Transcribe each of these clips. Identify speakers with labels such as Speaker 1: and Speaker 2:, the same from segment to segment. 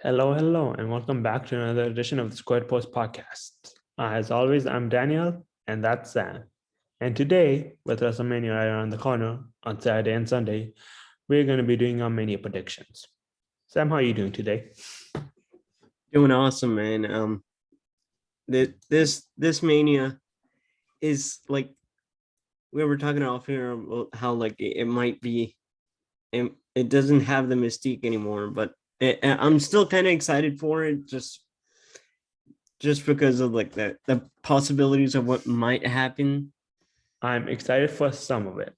Speaker 1: Hello, and welcome back to another edition of the Squared Post podcast. As always, I'm Daniel, and that's Sam. And today, with Wrestlemania right around the corner on Saturday and Sunday, we're going to be doing our Mania predictions. Sam, how are you doing today?
Speaker 2: Doing awesome, man. This Mania is like we were talking off here about how like it might be, it doesn't have the mystique anymore, but I'm still kind of excited for it, just because of like the possibilities of what might happen.
Speaker 1: I'm excited for some of it.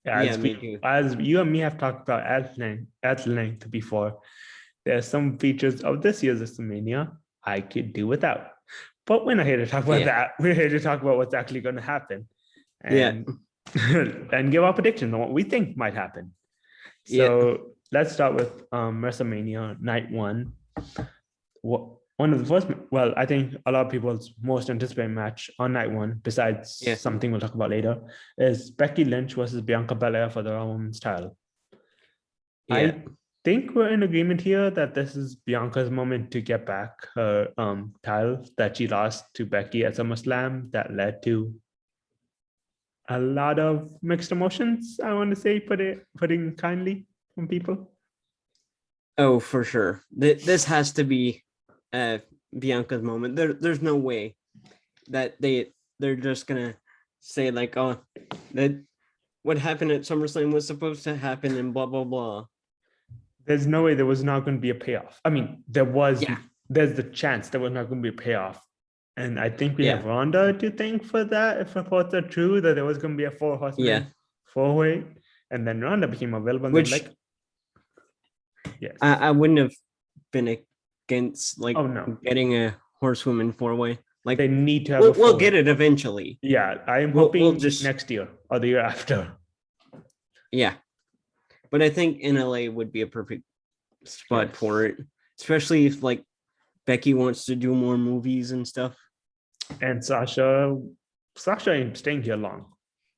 Speaker 2: Yeah, me too.
Speaker 1: As you and me have talked about at length before, there are some features of this year's WrestleMania I could do without. But we're not here to talk about that. We're here to talk about what's actually going to happen and, and give our predictions on what we think might happen. So let's start with WrestleMania Night 1. One of the first, well, I think a lot of people's most anticipated match on Night 1, besides something we'll talk about later, is Becky Lynch versus Bianca Belair for the women's title. I think we're in agreement here that this is Bianca's moment to get back her title that she lost to Becky at SummerSlam that led to a lot of mixed emotions, I want to say, putting kindly, from people.
Speaker 2: Oh, for sure. This has to be Bianca's moment. There's no way that they're just gonna say like, oh, that what happened at SummerSlam was supposed to happen and blah blah blah.
Speaker 1: There's no way there was not going to be a payoff. I mean, there was. Yeah. There's the chance there was not going to be a payoff, and I think we have Ronda to thank for that. If reports are true, that there was going to be a 4 horseman 4-way, and then Ronda became available. And
Speaker 2: which,
Speaker 1: yes,
Speaker 2: I wouldn't have been against like getting a horsewoman 4-way. Like
Speaker 1: they need to have.
Speaker 2: We'll get it eventually.
Speaker 1: Yeah, I am hoping just next year or the year after.
Speaker 2: Yeah, but I think in LA would be a perfect spot for it, especially if like Becky wants to do more movies and stuff.
Speaker 1: And Sasha ain't staying here long.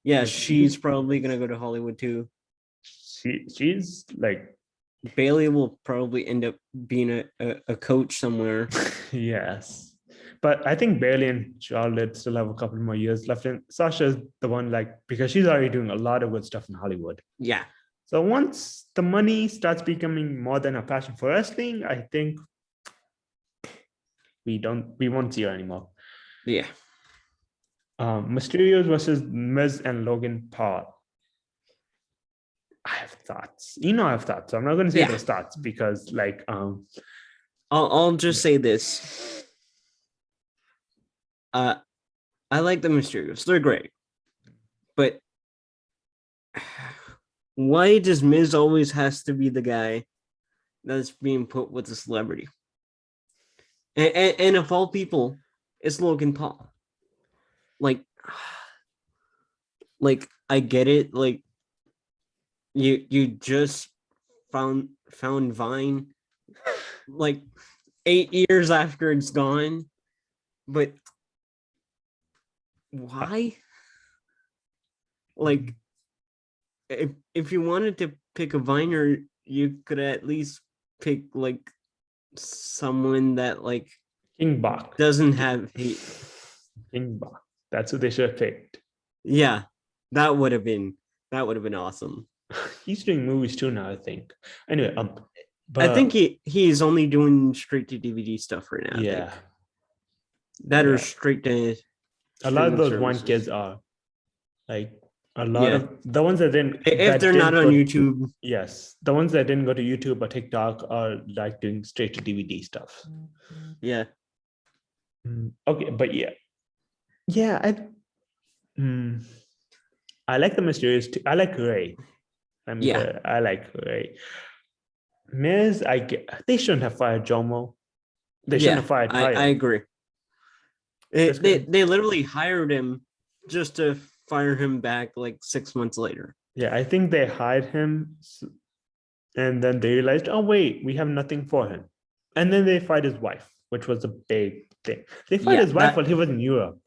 Speaker 2: Yeah, like, she's probably gonna go to Hollywood too.
Speaker 1: She's like
Speaker 2: Bailey will probably end up being a coach somewhere.
Speaker 1: Yes. But I think Bailey and Charlotte still have a couple more years left. And Sasha's the one, like, because she's already doing a lot of good stuff in Hollywood.
Speaker 2: Yeah.
Speaker 1: So once the money starts becoming more than a passion for wrestling, I think we won't see her anymore.
Speaker 2: Yeah.
Speaker 1: Mysterios versus Miz and Logan Paul. I have thoughts. I have thoughts. So I'm not going to say those thoughts because, like,
Speaker 2: I'll just say this. I like the Mysterios. They're great. But why does Miz always has to be the guy that's being put with a celebrity? And of all people, it's Logan Paul. Like I get it. Like you just found Vine like 8 years after it's gone, but why? Like if you wanted to pick a Viner, you could at least pick like someone that like
Speaker 1: King Bach
Speaker 2: doesn't have hate.
Speaker 1: King Bach. That's what they should have picked.
Speaker 2: Yeah, that would have been awesome.
Speaker 1: He's doing movies too now, I think. Anyway,
Speaker 2: but I think he's only doing straight to DVD stuff right now.
Speaker 1: Yeah,
Speaker 2: that are straight to.
Speaker 1: A lot of those one kids are like a lot of the ones that didn't. If
Speaker 2: they're not on YouTube,
Speaker 1: yes, the ones that didn't go to YouTube or TikTok are like doing straight to DVD stuff.
Speaker 2: Yeah.
Speaker 1: Okay, but I like the Mysterious too. I like Ray. I like Ray. Miz, they shouldn't have fired Jomo. They shouldn't have fired Kyle.
Speaker 2: I agree. They literally hired him just to fire him back like 6 months later.
Speaker 1: Yeah, I think they hired him and then they realized, oh, wait, we have nothing for him. And then they fired his wife, which was a big thing. They fired his wife while he was in Europe.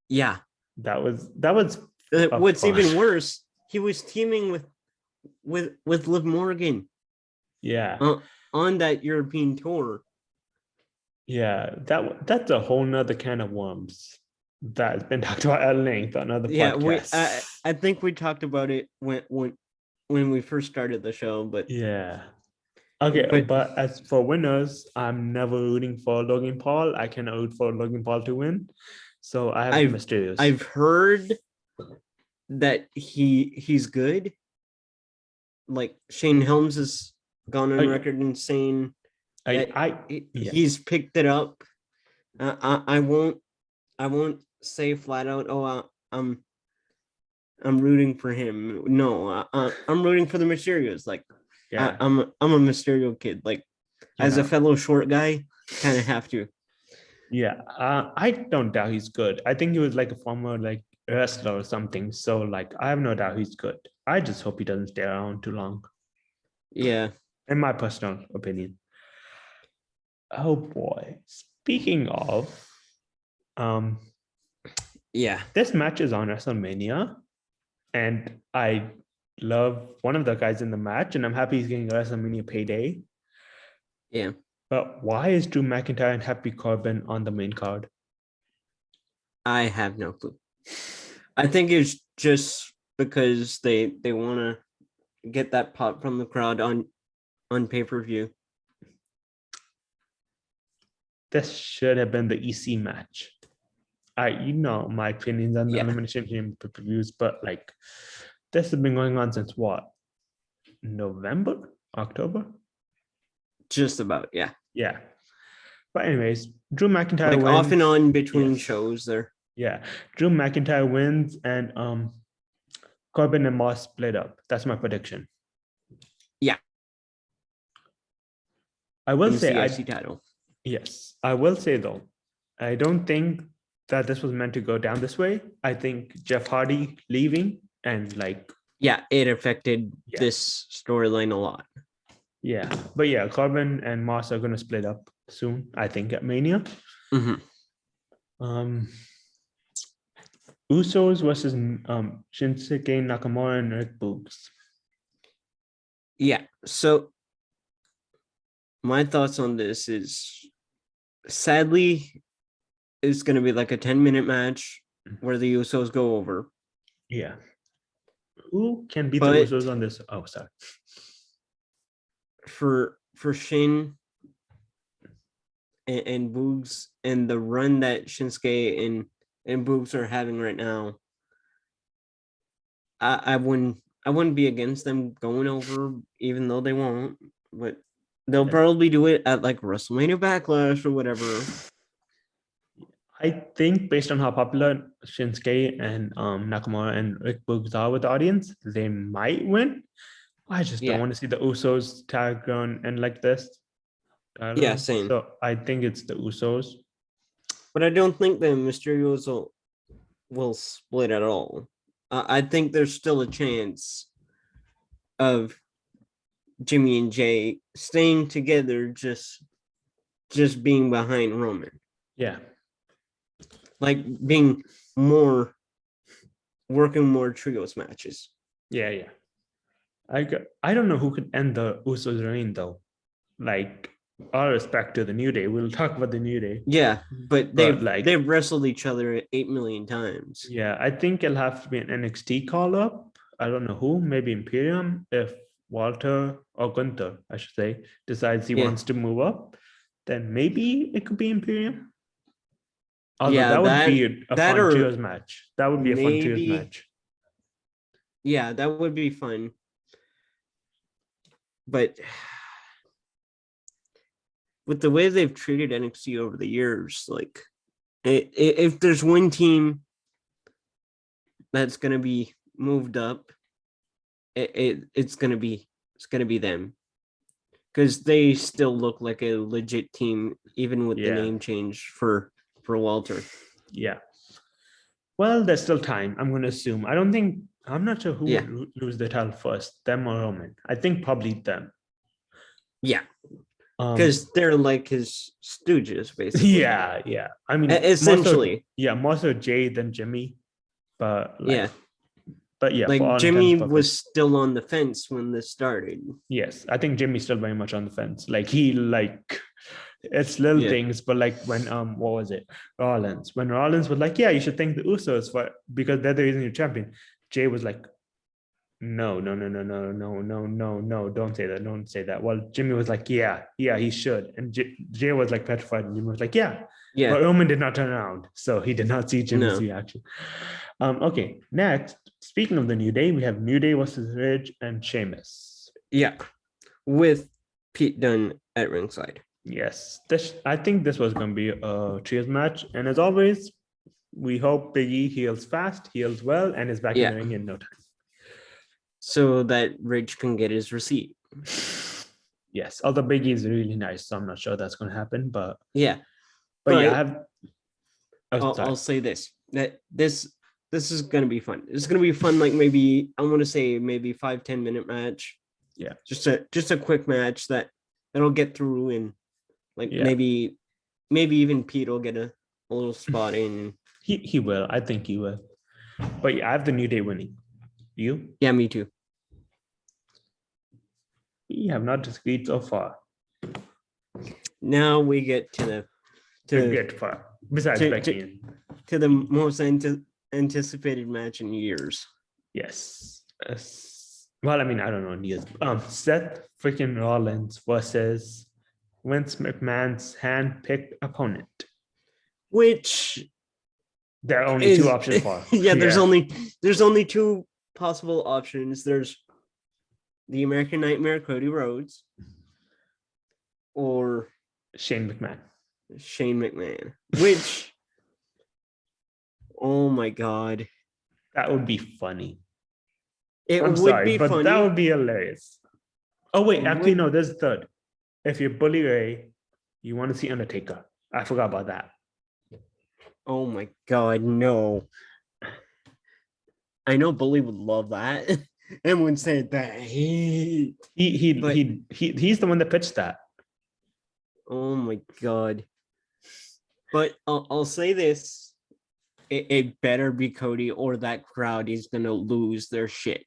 Speaker 2: Yeah.
Speaker 1: That was
Speaker 2: what's fun. Even worse, he was teaming with Liv Morgan.
Speaker 1: Yeah.
Speaker 2: on that European tour.
Speaker 1: Yeah, that's a whole nother can of worms that's been talked about at length on other
Speaker 2: Yeah,
Speaker 1: podcasts.
Speaker 2: I think we talked about it when we first started the show, but
Speaker 1: Yeah. Okay,
Speaker 2: but
Speaker 1: but as for winners, I'm never rooting for Logan Paul. I cannot root for Logan Paul to win. So I have Mysterious.
Speaker 2: I've heard that he's good. Like Shane Helms has gone on record and saying that he's picked it up. I won't say flat out, oh, I'm rooting for him. No, I'm rooting for the Mysterios. Like,
Speaker 1: yeah,
Speaker 2: I'm a Mysterio kid. Like, as a fellow short guy, kind of have to.
Speaker 1: Yeah, I don't doubt he's good. I think he was like a former like wrestler or something. So like, I have no doubt he's good. I just hope he doesn't stay around too long.
Speaker 2: Yeah,
Speaker 1: in my personal opinion. Oh boy! Speaking of,
Speaker 2: yeah,
Speaker 1: this match is on WrestleMania, and I love one of the guys in the match, and I'm happy he's getting a WrestleMania payday.
Speaker 2: Yeah.
Speaker 1: But why is Drew McIntyre and Happy Corbin on the main card?
Speaker 2: I have no clue. I think it's just because they want to get that pop from the crowd on pay-per-view.
Speaker 1: This should have been the EC match. My opinions on the Elimination Chamber pay-per-views, but like this has been going on since what? November? October?
Speaker 2: Just about, yeah.
Speaker 1: Yeah. But anyways, Drew McIntyre
Speaker 2: like
Speaker 1: wins.
Speaker 2: Off and on between shows there.
Speaker 1: Yeah. Drew McIntyre wins and Corbin and Moss split up. That's my prediction.
Speaker 2: Yeah.
Speaker 1: I will say
Speaker 2: the IC title.
Speaker 1: Yes. I will say though, I don't think that this was meant to go down this way. I think Jeff Hardy leaving and like
Speaker 2: it affected this storyline a lot.
Speaker 1: Yeah, but yeah, Corbin and Moss are gonna split up soon, I think, at Mania.
Speaker 2: Mm-hmm.
Speaker 1: Usos versus Shinsuke Nakamura and Rick Boogs.
Speaker 2: Yeah, so my thoughts on this is, sadly, it's going to be like a 10-minute match where the Usos go over.
Speaker 1: Yeah. Who can beat the Usos on this? Oh, sorry.
Speaker 2: For Shin and Boogs and the run that Shinsuke and Boogs are having right now, I wouldn't be against them going over, even though they won't. But they'll probably do it at like WrestleMania Backlash or whatever.
Speaker 1: I think based on how popular Shinsuke and Nakamura and Rick Boogs are with the audience, they might win. I just don't want to see the Usos tag on and like this.
Speaker 2: Same.
Speaker 1: So I think it's the Usos.
Speaker 2: But I don't think the Mysterios will split at all. I think there's still a chance of Jimmy and Jay staying together, just being behind Roman.
Speaker 1: Yeah.
Speaker 2: Like working more trios matches.
Speaker 1: Yeah. I don't know who could end the Usos reign though. Like, all respect to the New Day. We'll talk about the New Day.
Speaker 2: Yeah, but they've wrestled each other 8 million times.
Speaker 1: Yeah, I think it'll have to be an NXT call-up. I don't know who, maybe Imperium, if Walter or Gunther, I should say, decides he wants to move up, then maybe it could be Imperium. Although that would be a fun trios match. That would be a fun trios match.
Speaker 2: Yeah, that would be fun. But with the way they've treated NXT over the years, like if there's one team that's going to be moved up, it's going to be them, because they still look like a legit team even with the name change for Walter.
Speaker 1: Yeah. Well, there's still time. I'm going to assume. I'm not sure who would lose the title first, them or Roman. I think probably them.
Speaker 2: Yeah. Because they're like his stooges, basically.
Speaker 1: Yeah. I mean,
Speaker 2: essentially.
Speaker 1: more so Jay than Jimmy. But But yeah,
Speaker 2: like
Speaker 1: for all
Speaker 2: Jimmy
Speaker 1: intents and
Speaker 2: was
Speaker 1: purposes,
Speaker 2: still on the fence when this started.
Speaker 1: yes, I think Jimmy's still very much on the fence. Like he like it's little
Speaker 2: Yeah.
Speaker 1: things, but like when what was it? Rollins. When Rollins was like, yeah, you should thank the Usos for because they're the reason you're champion. Jay was like, no, don't say that. Well, Jimmy was like, yeah, he should. And Jay was like petrified, and Jimmy was like, yeah.
Speaker 2: Yeah.
Speaker 1: But Roman did not turn around, so he did not see Jimmy's reaction. Okay, next, speaking of the New Day, we have New Day versus Ridge and Seamus.
Speaker 2: Yeah. With Pete Dunne at ringside.
Speaker 1: Yes, I think this was going to be a trios match. And as always, we hope Big E heals fast, heals well, and is back in the ring in no time.
Speaker 2: So that Ridge can get his receipt.
Speaker 1: Yes, although Big E is really nice, so I'm not sure that's going to happen. But
Speaker 2: yeah,
Speaker 1: I'll
Speaker 2: say this: that this is going to be fun. It's going to be fun. Like maybe I want to say maybe 5-10 minute match.
Speaker 1: Yeah,
Speaker 2: just a quick match that'll get through, and like maybe even Pete will get a little spot in.
Speaker 1: He will. I think he will. But yeah, I have the New Day winning. You?
Speaker 2: Yeah, me too.
Speaker 1: We have not disagreed so far.
Speaker 2: Now we get to the
Speaker 1: good part. Besides Becky.
Speaker 2: To the most anticipated match in years.
Speaker 1: Yes. Well, I mean, I don't know in years. Seth freaking Rollins versus Vince McMahon's hand-picked opponent.
Speaker 2: Which
Speaker 1: there are only two options for.
Speaker 2: Yeah, there's only two possible options. There's the American Nightmare, Cody Rhodes, or
Speaker 1: Shane McMahon.
Speaker 2: Which, oh my God,
Speaker 1: that would be funny.
Speaker 2: I'm sorry, but funny.
Speaker 1: That would be hilarious. Oh wait, actually no, there's a third. If you're Bully Ray, you want to see Undertaker. I forgot about that.
Speaker 2: Oh my God, no. I know Bully would love that. Everyone said that. He's
Speaker 1: the one that pitched that.
Speaker 2: Oh my God. But I'll say this. It better be Cody, or that crowd is going to lose their shit.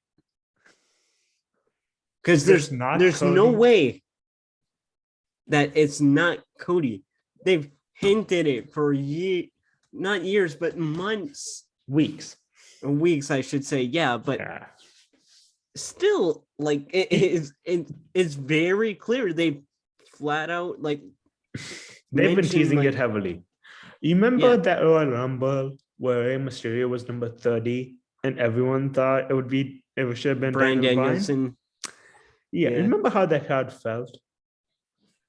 Speaker 2: Because there's no way that it's not Cody. They've hinted it for not years, but months.
Speaker 1: Weeks,
Speaker 2: I should say. Yeah, but still, like, it's very clear. They flat out, like,
Speaker 1: they've been teasing it heavily. You remember that Royal Rumble where Rey Mysterio was number 30 and everyone thought it should have been
Speaker 2: Bryan Danielson.
Speaker 1: Yeah, remember how that crowd felt?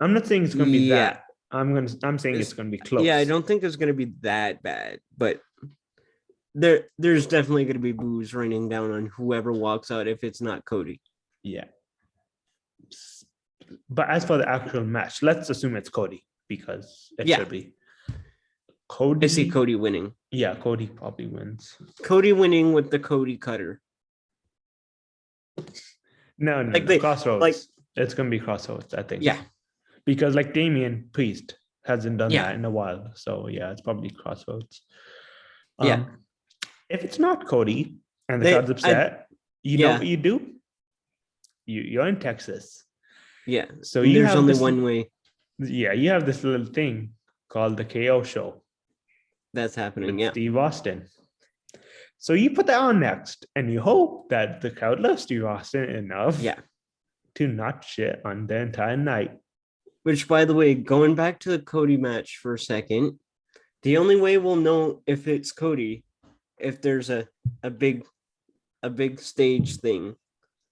Speaker 1: I'm not saying it's gonna be that. I'm saying it's gonna be close.
Speaker 2: Yeah, I don't think it's gonna be that bad, but there's definitely gonna be boos raining down on whoever walks out if it's not Cody.
Speaker 1: Yeah. But as for the actual match, let's assume it's Cody because it should be. Cody.
Speaker 2: I see Cody winning.
Speaker 1: Yeah, Cody probably wins.
Speaker 2: Cody winning with the Cody cutter.
Speaker 1: No, Crossroads. It's gonna be Crossroads, I think.
Speaker 2: Yeah.
Speaker 1: Because like Damian Priest hasn't done that in a while. So yeah, it's probably Crossroads. If it's not Cody and the crowd's upset, you know what you do? You're in Texas.
Speaker 2: Yeah.
Speaker 1: So
Speaker 2: there's only one way.
Speaker 1: Yeah, you have this little thing called the KO show.
Speaker 2: That's happening, yeah.
Speaker 1: Steve Austin. So you put that on next, and you hope that the crowd loves Steve Austin enough to not shit on the entire night.
Speaker 2: Which, by the way, going back to the Cody match for a second, the only way we'll know if it's Cody if there's a big stage thing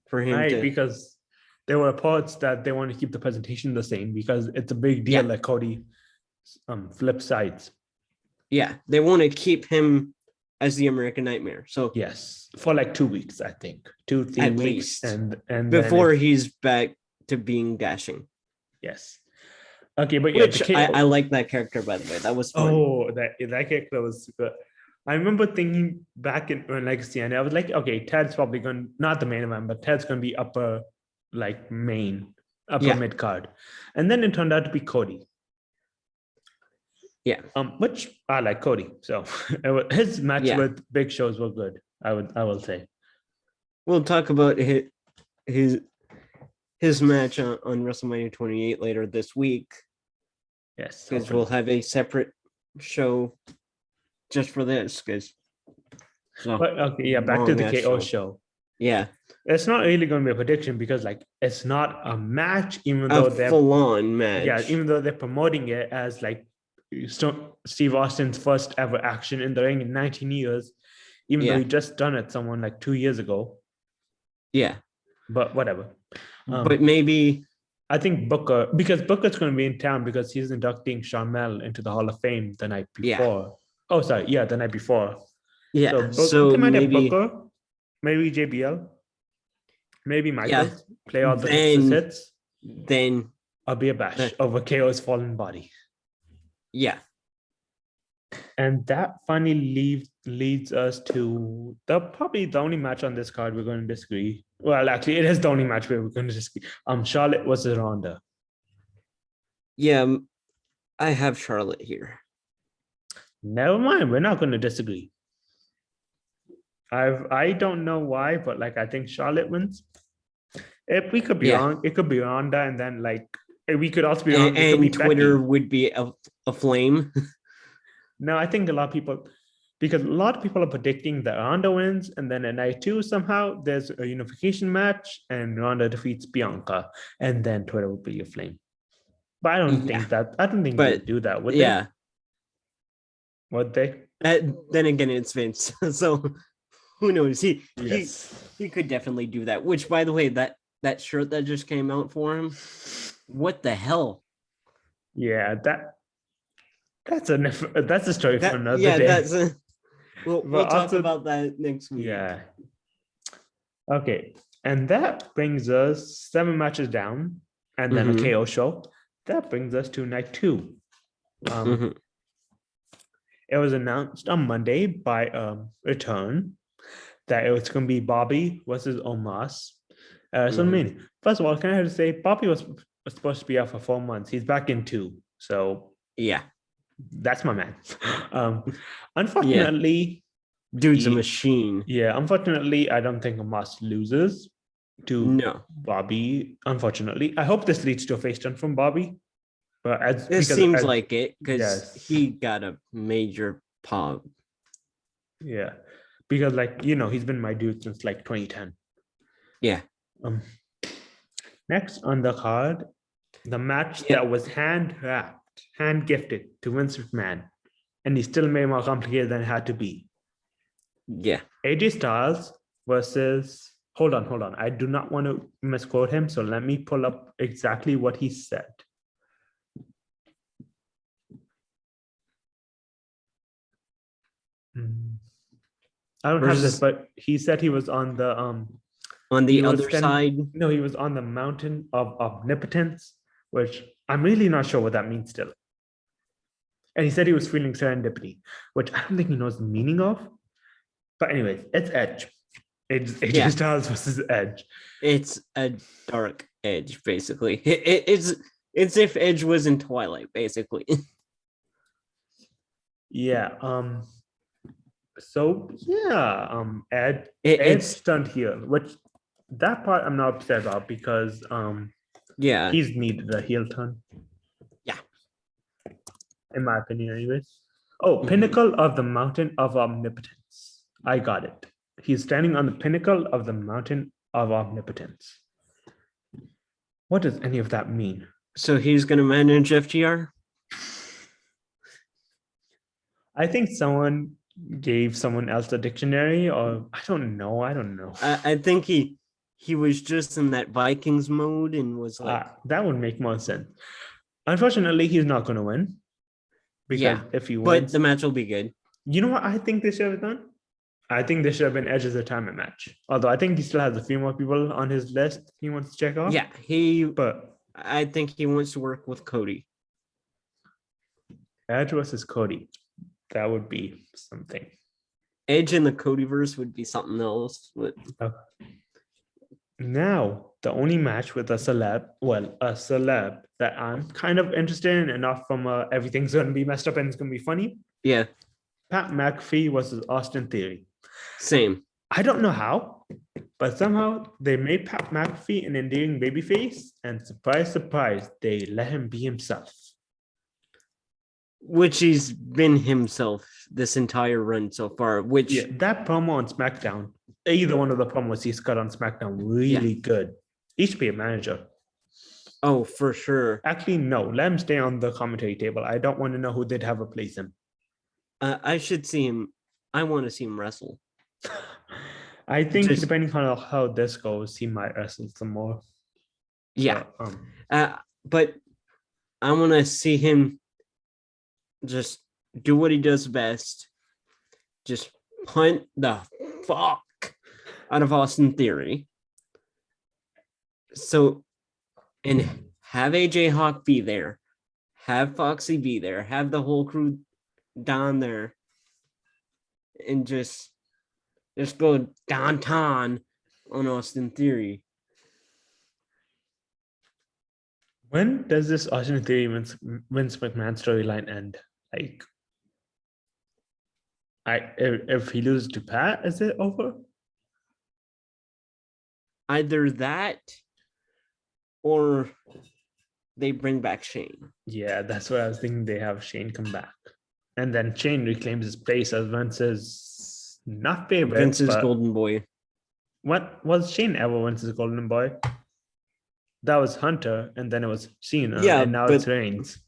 Speaker 2: for him to...
Speaker 1: Because there were reports that they want to keep the presentation the same because it's a big deal that Cody flip sides.
Speaker 2: Yeah, they want to keep him as the American Nightmare. So
Speaker 1: yes, for like 2 weeks, I think 2-3
Speaker 2: at
Speaker 1: weeks,
Speaker 2: least.
Speaker 1: and
Speaker 2: before he's back to being dashing.
Speaker 1: Yes. Okay, but
Speaker 2: I like that character, by the way. That was fun.
Speaker 1: Oh, that character was good. I remember thinking back when Legacy ended, I was like, okay, Ted's probably going, not the main event, but Ted's going to be upper mid card, and then it turned out to be Cody.
Speaker 2: Yeah.
Speaker 1: Which I like Cody. So his match with Big Shows were good. I will say.
Speaker 2: we'll talk about his match on WrestleMania 28 later this week.
Speaker 1: Yes,
Speaker 2: because we'll have a separate show just for this. Because
Speaker 1: but okay, yeah, back to the KO show.
Speaker 2: Yeah,
Speaker 1: it's not really going to be a prediction because like it's not a match, even
Speaker 2: a
Speaker 1: though they're
Speaker 2: full-on match.
Speaker 1: Yeah, even though they're promoting it as like Steve Austin's first ever action in the ring in 19 years, even though he just done it someone like 2 years ago.
Speaker 2: Yeah,
Speaker 1: but whatever.
Speaker 2: But maybe
Speaker 1: I think because Booker's going to be in town because he's inducting Sharmell into the Hall of Fame the night before. Oh, sorry, the night before.
Speaker 2: Yeah,
Speaker 1: so they might have Booker, maybe JBL, maybe Michaels play all the hits.
Speaker 2: Then
Speaker 1: I'll be a bash over KO's fallen body.
Speaker 2: Yeah.
Speaker 1: And that finally leads us to probably the only match on this card we're going to disagree. Well, actually, it is the only match where we're going to disagree. Charlotte versus Ronda.
Speaker 2: Yeah, I have Charlotte here.
Speaker 1: Never mind, we're not going to disagree. I don't know why, but like I think Charlotte wins. If we could be wrong, it could be Ronda, and then like we could also be wrong.
Speaker 2: And
Speaker 1: be
Speaker 2: Twitter
Speaker 1: Becky.
Speaker 2: Would be a flame.
Speaker 1: No, I think a lot of people are predicting that Ronda wins, and then at night 2 somehow there's a unification match, and Ronda defeats Bianca, and then Twitter will be aflame. But I don't think they'll do that, would they? Would they?
Speaker 2: Then again, it's Vince, so who knows? He could definitely do that. Which, by the way, that shirt that just came out for him, what the hell?
Speaker 1: Yeah, that's a story for another day.
Speaker 2: We'll talk about that next week.
Speaker 1: Yeah. Okay, and that brings us 7 matches down, and then a KO show. That brings us to night 2. It was announced on Monday by Return that it was going to be Bobby versus Omos. First of all, can I have to say Bobby was supposed to be out for 4 months. He's back in 2, so
Speaker 2: yeah.
Speaker 1: That's my man. Unfortunately,
Speaker 2: dude's a machine.
Speaker 1: Yeah, unfortunately, I don't think Omos loses to Bobby. Unfortunately, I hope this leads to a face turn from Bobby. But it
Speaker 2: seems like it because he got a major pop.
Speaker 1: Yeah, because he's been my dude since like 2010.
Speaker 2: Yeah.
Speaker 1: Next on the card, the match that was hand gifted to Vince McMahon, and he still made it more complicated than it had to be.
Speaker 2: Yeah.
Speaker 1: AJ Styles versus hold on. I do not want to misquote him, so let me pull up exactly what he said. I don't have this, but he said he was on the
Speaker 2: other side.
Speaker 1: No, he was on the mountain of omnipotence, which I'm really not sure what that means still. And he said he was feeling serendipity, which I don't think he knows the meaning of. But anyways, it's Edge. It's AJ Styles versus Edge.
Speaker 2: It's a dark Edge, basically. It's if Edge was in Twilight, basically.
Speaker 1: Yeah. Ed's stunned heel, which that part I'm not upset about because he's needed a heel turn.
Speaker 2: Yeah.
Speaker 1: In my opinion, anyways. Pinnacle of the Mountain of Omnipotence. I got it. He's standing on the pinnacle of the Mountain of Omnipotence. What does any of that mean?
Speaker 2: So he's going to manage FTR?
Speaker 1: I think someone gave someone else the dictionary, or I don't know.
Speaker 2: I think he was just in that Vikings mode and was like...
Speaker 1: that would make more sense. Unfortunately, he's not going to win. Because if he wins...
Speaker 2: But the match will be good.
Speaker 1: You know what I think they should have done? I think they should have been Edge's retirement match. Although I think he still has a few more people on his list he wants to check off.
Speaker 2: Yeah, but I think he wants to work with Cody.
Speaker 1: Edge versus Cody. That would be something.
Speaker 2: Edge in the Codyverse would be something else. But...
Speaker 1: Now, the only match with a celeb that I'm kind of interested in, enough from everything's going to be messed up and it's going to be funny.
Speaker 2: Yeah.
Speaker 1: Pat McAfee versus Austin Theory.
Speaker 2: Same.
Speaker 1: I don't know how, but somehow they made Pat McAfee an endearing babyface, and surprise, surprise, they let him be himself.
Speaker 2: Which he's been himself this entire run so far. Which
Speaker 1: Yeah, that promo on SmackDown, either one of the promos he's cut on SmackDown, really good. He should be a manager.
Speaker 2: Oh, for sure.
Speaker 1: Actually, no, let him stay on the commentary table. I don't want to know who they'd have replace him.
Speaker 2: I should see him. I want to see him wrestle.
Speaker 1: I think depending on how this goes, he might wrestle some more.
Speaker 2: Yeah. But I want to see him just do what he does best. Just punt the fuck out of Austin Theory. So, and have AJ Hawk be there. Have Foxy be there. Have the whole crew down there. And just go downtown on Austin Theory.
Speaker 1: When does this Austin Theory Vince McMahon storyline end? Like, if he loses to Pat, is it over?
Speaker 2: Either that, or they bring back Shane.
Speaker 1: Yeah, that's what I was thinking. They have Shane come back, and then Shane reclaims his place as Vince's not favorite,
Speaker 2: Vince's golden boy.
Speaker 1: What was Shane ever Vince's golden boy? That was Hunter, and then it was Cena, and now it's Reigns.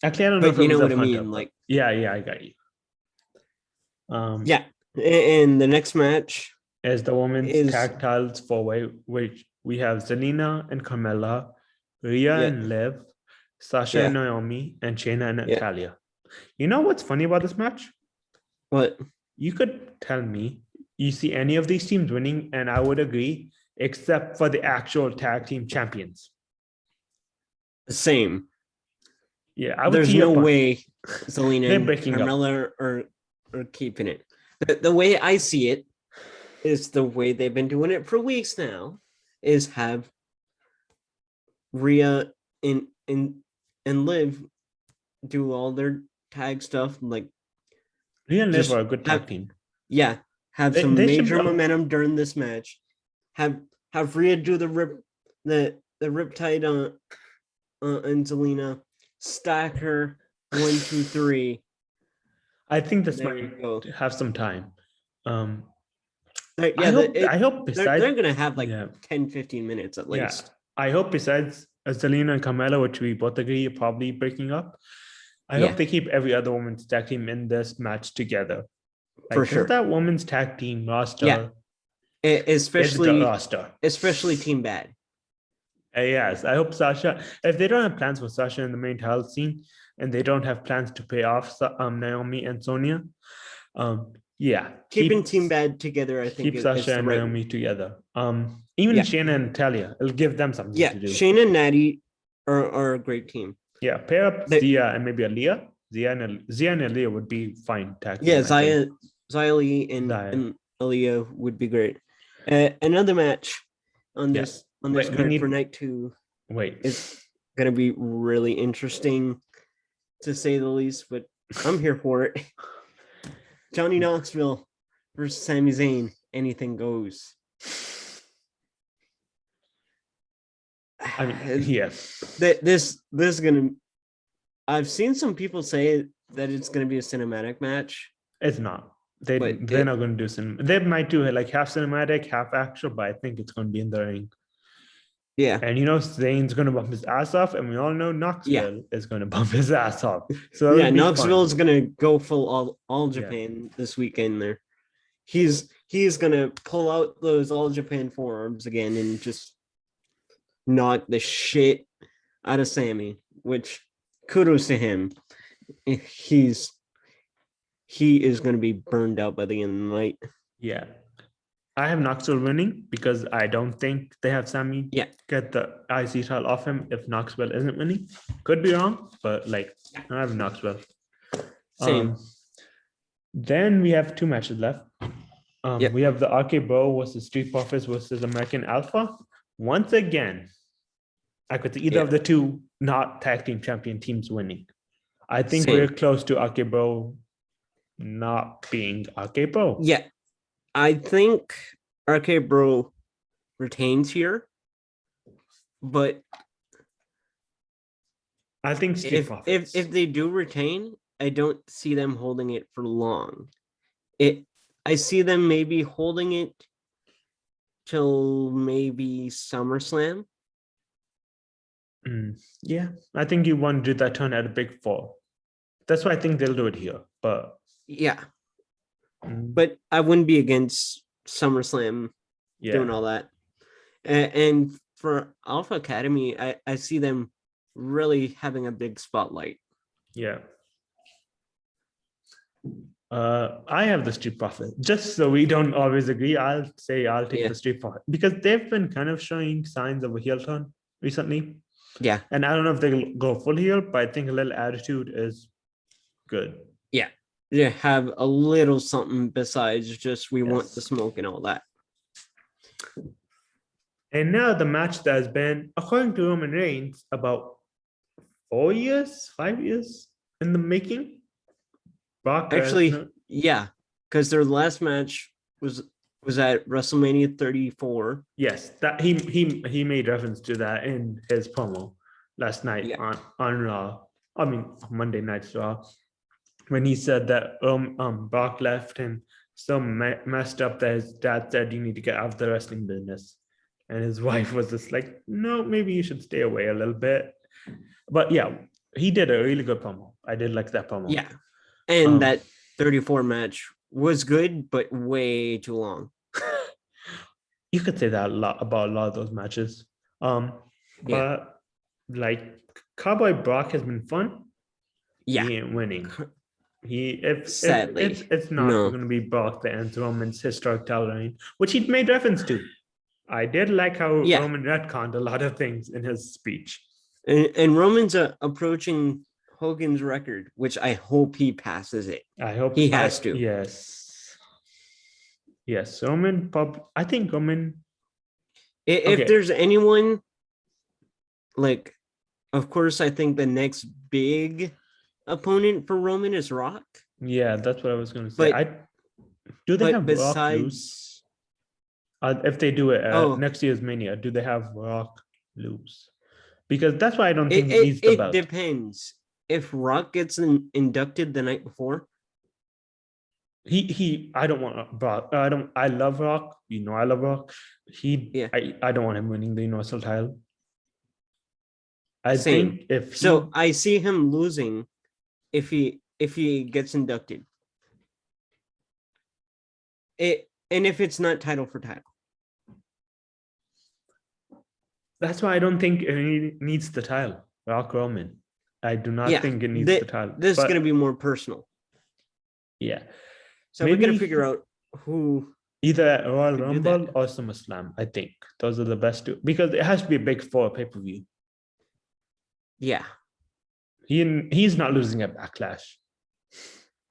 Speaker 1: Actually, I don't know if
Speaker 2: you know what
Speaker 1: Hunter,
Speaker 2: I mean. Like,
Speaker 1: yeah, I got you.
Speaker 2: Yeah, and the next match
Speaker 1: is the women's tag titles four-way, which we have Zelina and Carmella, Rhea and Liv, Sasha and Naomi, and Shayna and Natalya. You know what's funny about this match?
Speaker 2: What?
Speaker 1: You could tell me you see any of these teams winning, and I would agree, except for the actual tag team champions.
Speaker 2: Same.
Speaker 1: Yeah, I would.
Speaker 2: There's no way Zelina and Carmella are keeping it. The way I see it is the way they've been doing it for weeks now, is have Rhea and Liv do all their tag stuff. Like,
Speaker 1: Rhea and Liv are a good tag team.
Speaker 2: Yeah, have some major momentum during this match. Have Rhea do the riptide on Zelina. Stack her 1, 2, 3.
Speaker 1: I think this might have some time.
Speaker 2: I
Speaker 1: hope besides
Speaker 2: they're gonna have like 10-15 minutes at least.
Speaker 1: I hope besides Zelina and Carmella, which we both agree are probably breaking up, I hope they keep every other women's tag team in this match together. Like, for sure. That women's tag team roster,
Speaker 2: especially Team Bad.
Speaker 1: Yes, I hope Sasha, if they don't have plans for Sasha in the main title scene, and they don't have plans to pay off Naomi and Sonya,
Speaker 2: keeping Team Bad together, I think,
Speaker 1: keep Sasha and Naomi together. Even Shayna and Natalya, it'll give them something to do.
Speaker 2: Shayna and Natty are a great team.
Speaker 1: Yeah, pair up Zia and maybe Aaliyah. Zia and Aaliyah would be fine tag team.
Speaker 2: Yeah, Xia Li and Aaliyah would be great. Another match on this card for night 2 is going to be really interesting, to say the least, but I'm here for it. Johnny Knoxville versus Sami Zayn. Anything goes.
Speaker 1: I mean, yes.
Speaker 2: This is going to... I've seen some people say that it's going to be a cinematic match.
Speaker 1: It's not. They're not going to do They might do like half cinematic, half actual, but I think it's going to be in the ring.
Speaker 2: Yeah.
Speaker 1: And Zayn's going to bump his ass off, and we all know Knoxville is going to bump his ass off. So
Speaker 2: Knoxville is going to go full all Japan this weekend there. He's going to pull out those all Japan forearms again and just knock the shit out of Sami, which kudos to him. He is going to be burned out by the end of the night.
Speaker 1: Yeah. I have Knoxville winning because I don't think they have Sami get the IC title off him if Knoxville isn't winning. Could be wrong, but I have Knoxville.
Speaker 2: Same.
Speaker 1: Then we have 2 matches left. We have the RK Bro versus Street Profits versus American Alpha. Once again, I could see either of the 2 not tag team champion teams winning. I think we're close to RK Bro not being RK Bro.
Speaker 2: Yeah, I think RK Bro retains here, but
Speaker 1: I think Street Profits.
Speaker 2: if they do retain, I don't see them holding it for long. I see them maybe holding it till maybe SummerSlam.
Speaker 1: Yeah, I think you want to do that turn at a big four. That's why I think they'll do it here. But
Speaker 2: yeah, but I wouldn't be against SummerSlam doing all that. And for Alpha Academy, I see them really having a big spotlight.
Speaker 1: Yeah. I have the Street Profit. Just so we don't always agree, I'll take the Street Profit because they've been kind of showing signs of a heel turn recently.
Speaker 2: Yeah.
Speaker 1: And I don't know if they'll go full heel, but I think a little attitude is good.
Speaker 2: Yeah. They have a little something besides just we want the smoke and all that.
Speaker 1: And now the match that has been, according to Roman Reigns, about 5 years in the making. Brock
Speaker 2: actually, yeah, because their last match was at WrestleMania 34.
Speaker 1: Yes, that he made reference to that in his promo last night on Raw. I mean Monday Night's Raw, when he said that Brock left him so messed up that his dad said you need to get out of the wrestling business, and his wife was just like, no, maybe you should stay away a little bit. But yeah, he did a really good promo. I did like that promo.
Speaker 2: Yeah, and that 34 match was good, but way too long.
Speaker 1: You could say that about a lot of those matches. But like Cowboy Brock has been fun.
Speaker 2: Yeah,
Speaker 1: he ain't winning.
Speaker 2: Sadly,
Speaker 1: it's not going to be Brock that ends Roman's historic title reign, which he made reference to. I did like how Roman retconned a lot of things in his speech.
Speaker 2: And Roman's approaching Hogan's record, which I hope he passes it.
Speaker 1: I hope
Speaker 2: he has to.
Speaker 1: Yes, Roman. I think Roman.
Speaker 2: If there's anyone, like, of course, I think the next big opponent for Roman is Rock.
Speaker 1: Yeah, that's what I was going to say. Do they have Rock lose? If they do it next year's Mania, do they have Rock lose? Because that's why I don't think he needs the belt.
Speaker 2: It depends. If Rock gets inducted the night before,
Speaker 1: I don't want Brock. I love Rock. You know I love Rock. I don't want him winning the Universal title. I think
Speaker 2: I see him losing if he gets inducted. And if it's not title for title.
Speaker 1: That's why I don't think it needs the title. Rock Roman. I do not think it needs the title.
Speaker 2: This is going to be more personal.
Speaker 1: Yeah.
Speaker 2: So we're going to figure out who.
Speaker 1: Either at Royal Rumble or SummerSlam, I think. Those are the best two. Because it has to be a big four pay-per-view. Yeah. He's not losing at Backlash.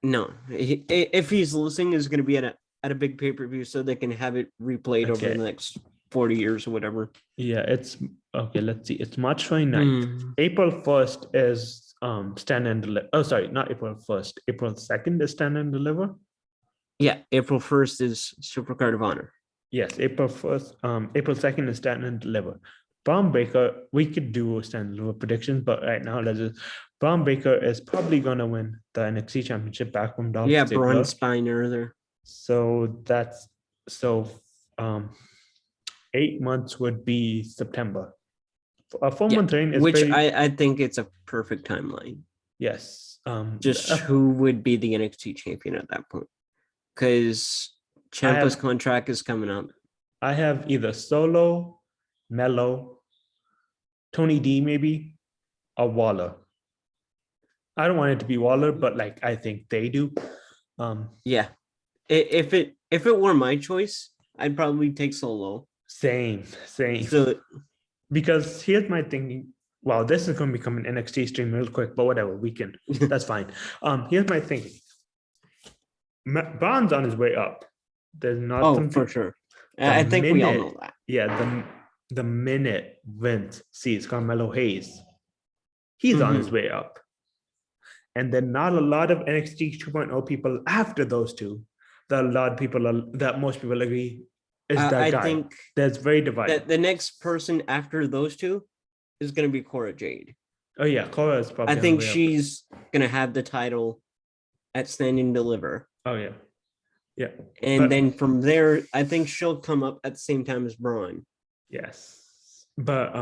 Speaker 2: No. If he's losing, it's going to be at a big pay-per-view so they can have it replayed over the next 40 years or whatever.
Speaker 1: Yeah, it's okay. Let's see. It's March 29th. April 1st is Stand and Deliver. Oh, sorry, not April 1st. April 2nd is Stand and Deliver.
Speaker 2: Yeah, April 1st is Supercard of Honor.
Speaker 1: Yes, April 1st. April 2nd is Stand and Deliver. Braun Breaker, we could do Stand and Deliver predictions, but right now, Braun Breaker is probably going to win the NXT Championship back from Dolph Ziggler.
Speaker 2: Yeah, Braun Spiner there.
Speaker 1: So 8 months would be September. A 4-month reign is
Speaker 2: I think it's a perfect timeline.
Speaker 1: Yes.
Speaker 2: Who would be the NXT champion at that point? Because Ciampa's contract is coming up.
Speaker 1: I have either Solo, Mello, Tony D maybe, or Waller. I don't want it to be Waller, but I think they do.
Speaker 2: Yeah. If it were my choice, I'd probably take Solo.
Speaker 1: Same. So, because here's my thinking. Wow, this is going to become an NXT stream real quick, but whatever, we can. That's fine. Here's my thinking. Braun's on his way up. There's not
Speaker 2: for sure. I think we all know that.
Speaker 1: Yeah, the minute Vince sees Carmelo Hayes, he's on his way up. and then not a lot of NXT 2.0 people after those two. That most people agree is that
Speaker 2: I
Speaker 1: guy.
Speaker 2: think
Speaker 1: That's very divided.
Speaker 2: that the next person after those two is going to be Cora Jade.
Speaker 1: Oh yeah, Cora is probably.
Speaker 2: I think she's going to have the title at Stand and Deliver.
Speaker 1: Oh yeah, yeah.
Speaker 2: And then from there, I think she'll come up at the same time as Braun.
Speaker 1: Yes, but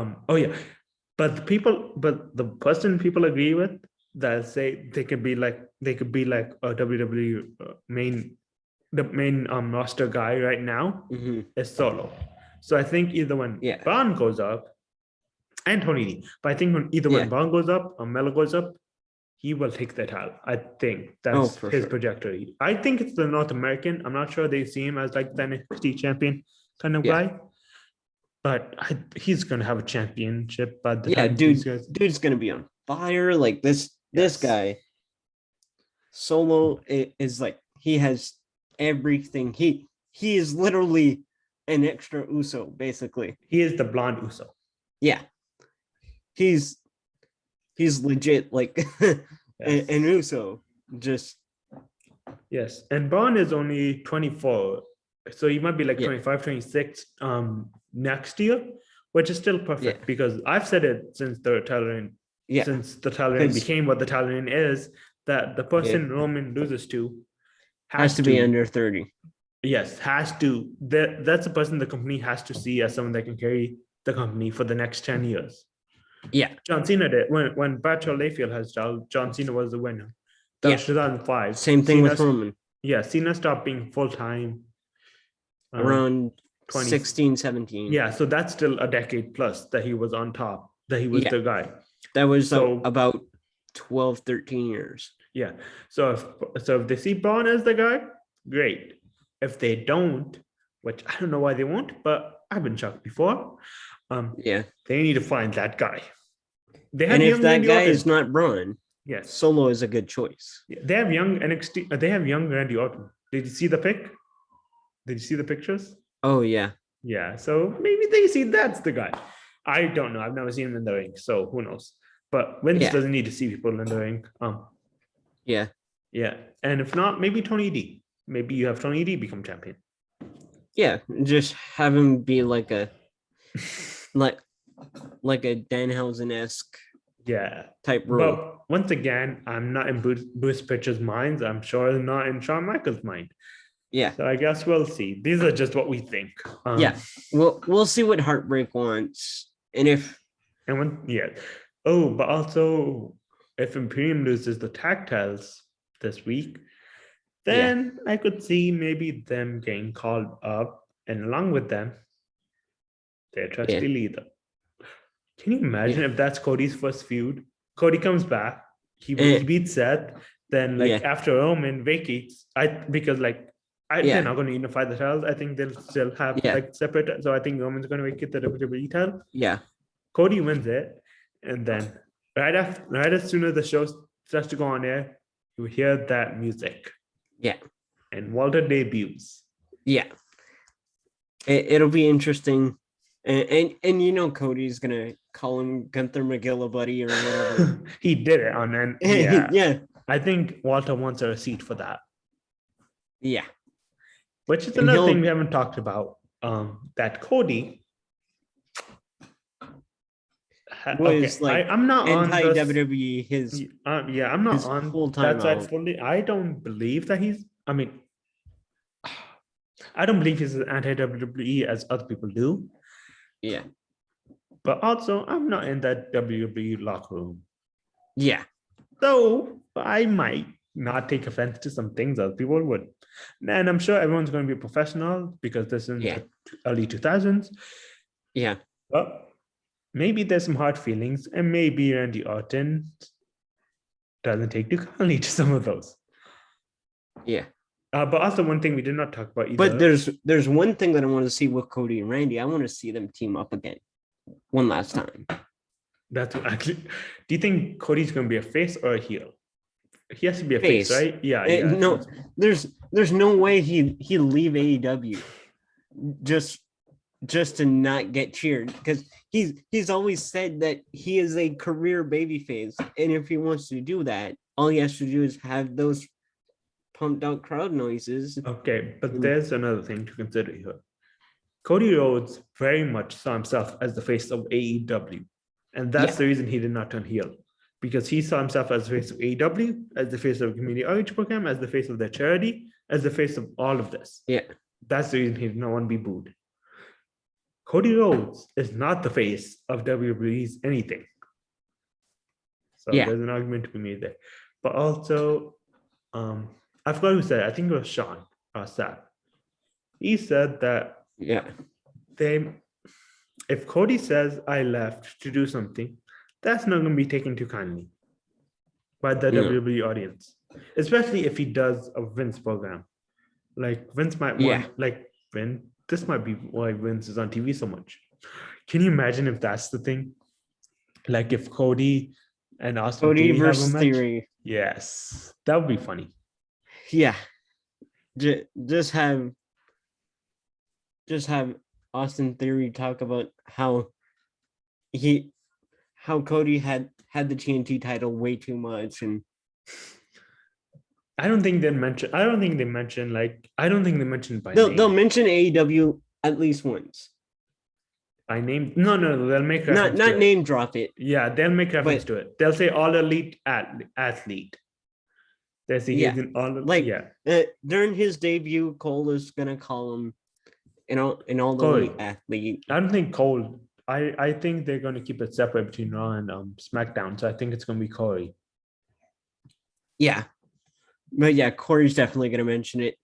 Speaker 1: but the person people agree with that say they could be like a WWE the main roster guy right now is Solo. So I think either when Braun goes up and Tony D, but I think when Braun goes up or Melo goes up, he will take the title. I think that's his trajectory. I think it's the North American. I'm not sure they see him as like the NXT champion kind of guy. But he's gonna have a championship. But
Speaker 2: dude's gonna be on fire. Like this guy, Solo is like he has everything. He is literally an extra Uso, basically.
Speaker 1: He is the blonde Uso.
Speaker 2: Yeah, he's legit like an Uso. Just
Speaker 1: yes, and Braun is only 24, so he might be like 25, 26 next year, which is still perfect because I've said it since the title reign. Since the title reign became what the title reign is, that the person Roman loses to
Speaker 2: has to be under 30.
Speaker 1: Yes, has to. That's a person the company has to see as someone that can carry the company for the next 10 years.
Speaker 2: Yeah.
Speaker 1: John Cena did. When Bradshaw Layfield has John Cena was the winner. That was 2005.
Speaker 2: Same thing with Roman.
Speaker 1: Yeah, Cena stopped being full-time.
Speaker 2: Around 16, 17.
Speaker 1: Yeah, so that's still a decade plus that he was on top, that he was the guy.
Speaker 2: That was about 12, 13 years.
Speaker 1: Yeah. So if they see Braun as the guy, great. If they don't, which I don't know why they won't, but I've been shocked before. They need to find that guy.
Speaker 2: And if that guy is not Braun, Solo is a good choice.
Speaker 1: Yeah, they have young NXT. They have young Randy Orton. Did you see the pic? Did you see the pictures?
Speaker 2: Oh yeah.
Speaker 1: Yeah. So maybe they see that's the guy. I don't know. I've never seen him in the ring, so who knows? But Vince doesn't need to see people in the ring. Yeah. And if not, maybe Tony D. Maybe you have Tony D become champion.
Speaker 2: Yeah, just have him be like a like a Danhausen-esque type role.
Speaker 1: But once again, I'm not in Bruce Pritchard's mind. I'm sure not in Shawn Michaels' mind.
Speaker 2: Yeah.
Speaker 1: So I guess we'll see. These are just what we think.
Speaker 2: We'll see what Heartbreak wants.
Speaker 1: But also if Imperium loses the tag titles this week, then I could see maybe them getting called up, and along with them, their trusty leader. Can you imagine if that's Cody's first feud? Cody comes back, he beats Seth, then after Roman vacates, they're not going to unify the titles. I think they'll still have separate. So I think Roman's going to vacate the WWE title.
Speaker 2: Yeah.
Speaker 1: Cody wins it, and then right as soon as the show starts to go on air, you hear that music.
Speaker 2: Yeah.
Speaker 1: And Walter debuts.
Speaker 2: Yeah. It'll be interesting. And Cody's gonna call him Gunther McGill buddy or whatever.
Speaker 1: He did it on an
Speaker 2: yeah.
Speaker 1: I think Walter wants a receipt for that.
Speaker 2: Yeah.
Speaker 1: Which is another thing we haven't talked about. That Cody
Speaker 2: was
Speaker 1: I'm not
Speaker 2: anti-WWE. His
Speaker 1: I'm not on that side fully. I don't believe that he's. I don't believe he's anti-WWE as other people do.
Speaker 2: Yeah.
Speaker 1: But also, I'm not in that WWE locker room.
Speaker 2: Yeah.
Speaker 1: Though I might not take offense to some things other people would. And I'm sure everyone's going to be professional because this is the early 2000s.
Speaker 2: Yeah.
Speaker 1: But maybe there's some hard feelings, and maybe Randy Orton doesn't take too kindly to some of those.
Speaker 2: Yeah.
Speaker 1: But also one thing we did not talk about either.
Speaker 2: But there's one thing that I want to see with Cody and Randy. I want to see them team up again one last time.
Speaker 1: That's actually. Do you think Cody's going to be a face or a heel? He has to be a face, right? Yeah.
Speaker 2: No, there's no way he'll leave AEW just to not get cheered, because he's always said that he is a career babyface, and if he wants to do that, all he has to do is have those pumped out crowd noises.
Speaker 1: Okay, but there's another thing to consider here. Cody Rhodes very much saw himself as the face of AEW. And that's the reason he did not turn heel. Because he saw himself as the face of AEW, as the face of the community outreach program, as the face of their charity, as the face of all of this.
Speaker 2: Yeah.
Speaker 1: That's the reason he did not want to be booed. Cody Rhodes is not the face of WWE's anything. So there's an argument to be made there. But also, I forgot who said it. I think it was Sean or Sat. He said that if Cody says I left to do something, that's not going to be taken too kindly by the WWE audience, especially if he does a Vince program. Like Vince might want, this might be why Vince is on TV so much. Can you imagine if that's the thing? Like if Cody and Austin
Speaker 2: Theory
Speaker 1: have a
Speaker 2: versus
Speaker 1: match?
Speaker 2: Theory.
Speaker 1: Yes, that would be funny.
Speaker 2: Yeah, just have Austin Theory talk about how Cody had the TNT title way too much, and
Speaker 1: I don't think they mentioned by name.
Speaker 2: They'll mention AEW at least once.
Speaker 1: By name? No, they'll make reference
Speaker 2: not
Speaker 1: to
Speaker 2: name
Speaker 1: it.
Speaker 2: drop it.
Speaker 1: Yeah, they'll make reference to it. They'll say all elite athlete. They say he's in all of,
Speaker 2: during his debut, Cole is gonna call him an all elite athlete.
Speaker 1: I don't think Cole. I think they're gonna keep it separate between Raw and SmackDown. So I think it's gonna be Corey.
Speaker 2: Yeah. But yeah, Corey's definitely gonna mention it.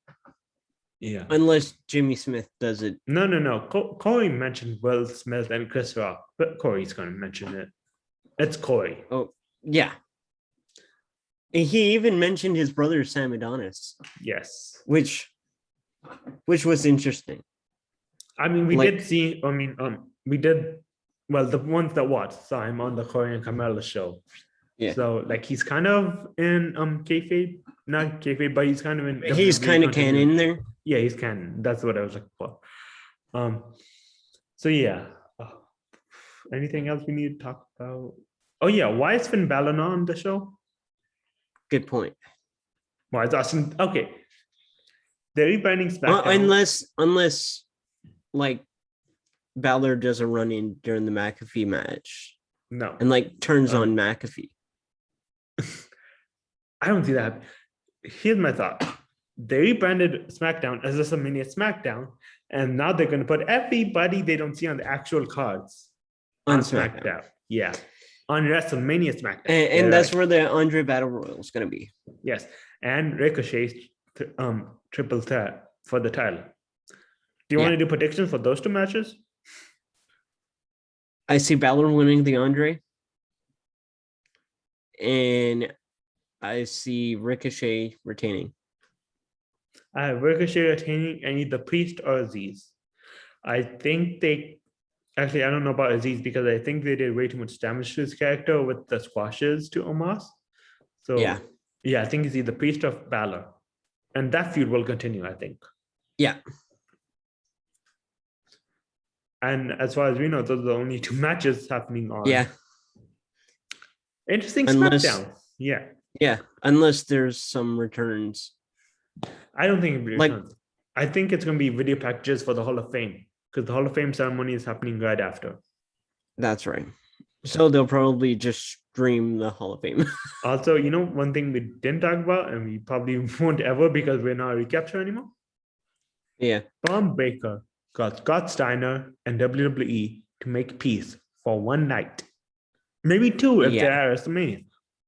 Speaker 1: Yeah.
Speaker 2: Unless Jimmy Smith does it.
Speaker 1: No. Corey mentioned Will Smith and Chris Rock, but Corey's gonna mention it. It's Corey.
Speaker 2: Oh, yeah. He even mentioned his brother Sam Adonis.
Speaker 1: Yes.
Speaker 2: Which was interesting.
Speaker 1: I mean, we did see. I mean, we did. Well, the ones that saw him on the Corey and Carmella show. Yeah. So like he's kind of in kayfabe, not kayfabe, but he's kind of in.
Speaker 2: He's kind of canon there.
Speaker 1: Yeah, he's canon. That's what I was looking for. So yeah. Anything else we need to talk about? Oh yeah, why is Finn Balor not on the show?
Speaker 2: Good point.
Speaker 1: Why is Austin? Okay, they're rebranding SmackDown.
Speaker 2: Unless like Balor does a run in during the McAfee match.
Speaker 1: No.
Speaker 2: And like turns on McAfee.
Speaker 1: I don't see that. Here's my thought. They rebranded SmackDown as WrestleMania SmackDown, and now they're going to put everybody they don't see on the actual cards on SmackDown. Yeah. On WrestleMania SmackDown.
Speaker 2: And that's where the Andre Battle Royal is going to be.
Speaker 1: Yes. And Ricochet's triple threat for the title. Do you want to do predictions for those two matches?
Speaker 2: I see Balor winning the Andre. And I see Ricochet retaining.
Speaker 1: I have Ricochet retaining and either Priest or Aziz. I think I don't know about Aziz because I think they did way too much damage to his character with the squashes to Omos. So yeah, I think it's either Priest or Balor. And that feud will continue, I think.
Speaker 2: Yeah.
Speaker 1: And as far as we know, those are the only two matches happening on.
Speaker 2: Yeah.
Speaker 1: Interesting SmackDown. Yeah.
Speaker 2: Yeah. Unless there's some returns.
Speaker 1: I don't think it'll be returns. I think it's going to be video packages for the Hall of Fame because the Hall of Fame ceremony is happening right after.
Speaker 2: That's right. So they'll probably just stream the Hall of Fame.
Speaker 1: Also, one thing we didn't talk about and we probably won't ever because we're not a recap show anymore.
Speaker 2: Yeah.
Speaker 1: Braun Breaker got Scott Steiner and WWE to make peace for one night. Maybe two if they're at WrestleMania.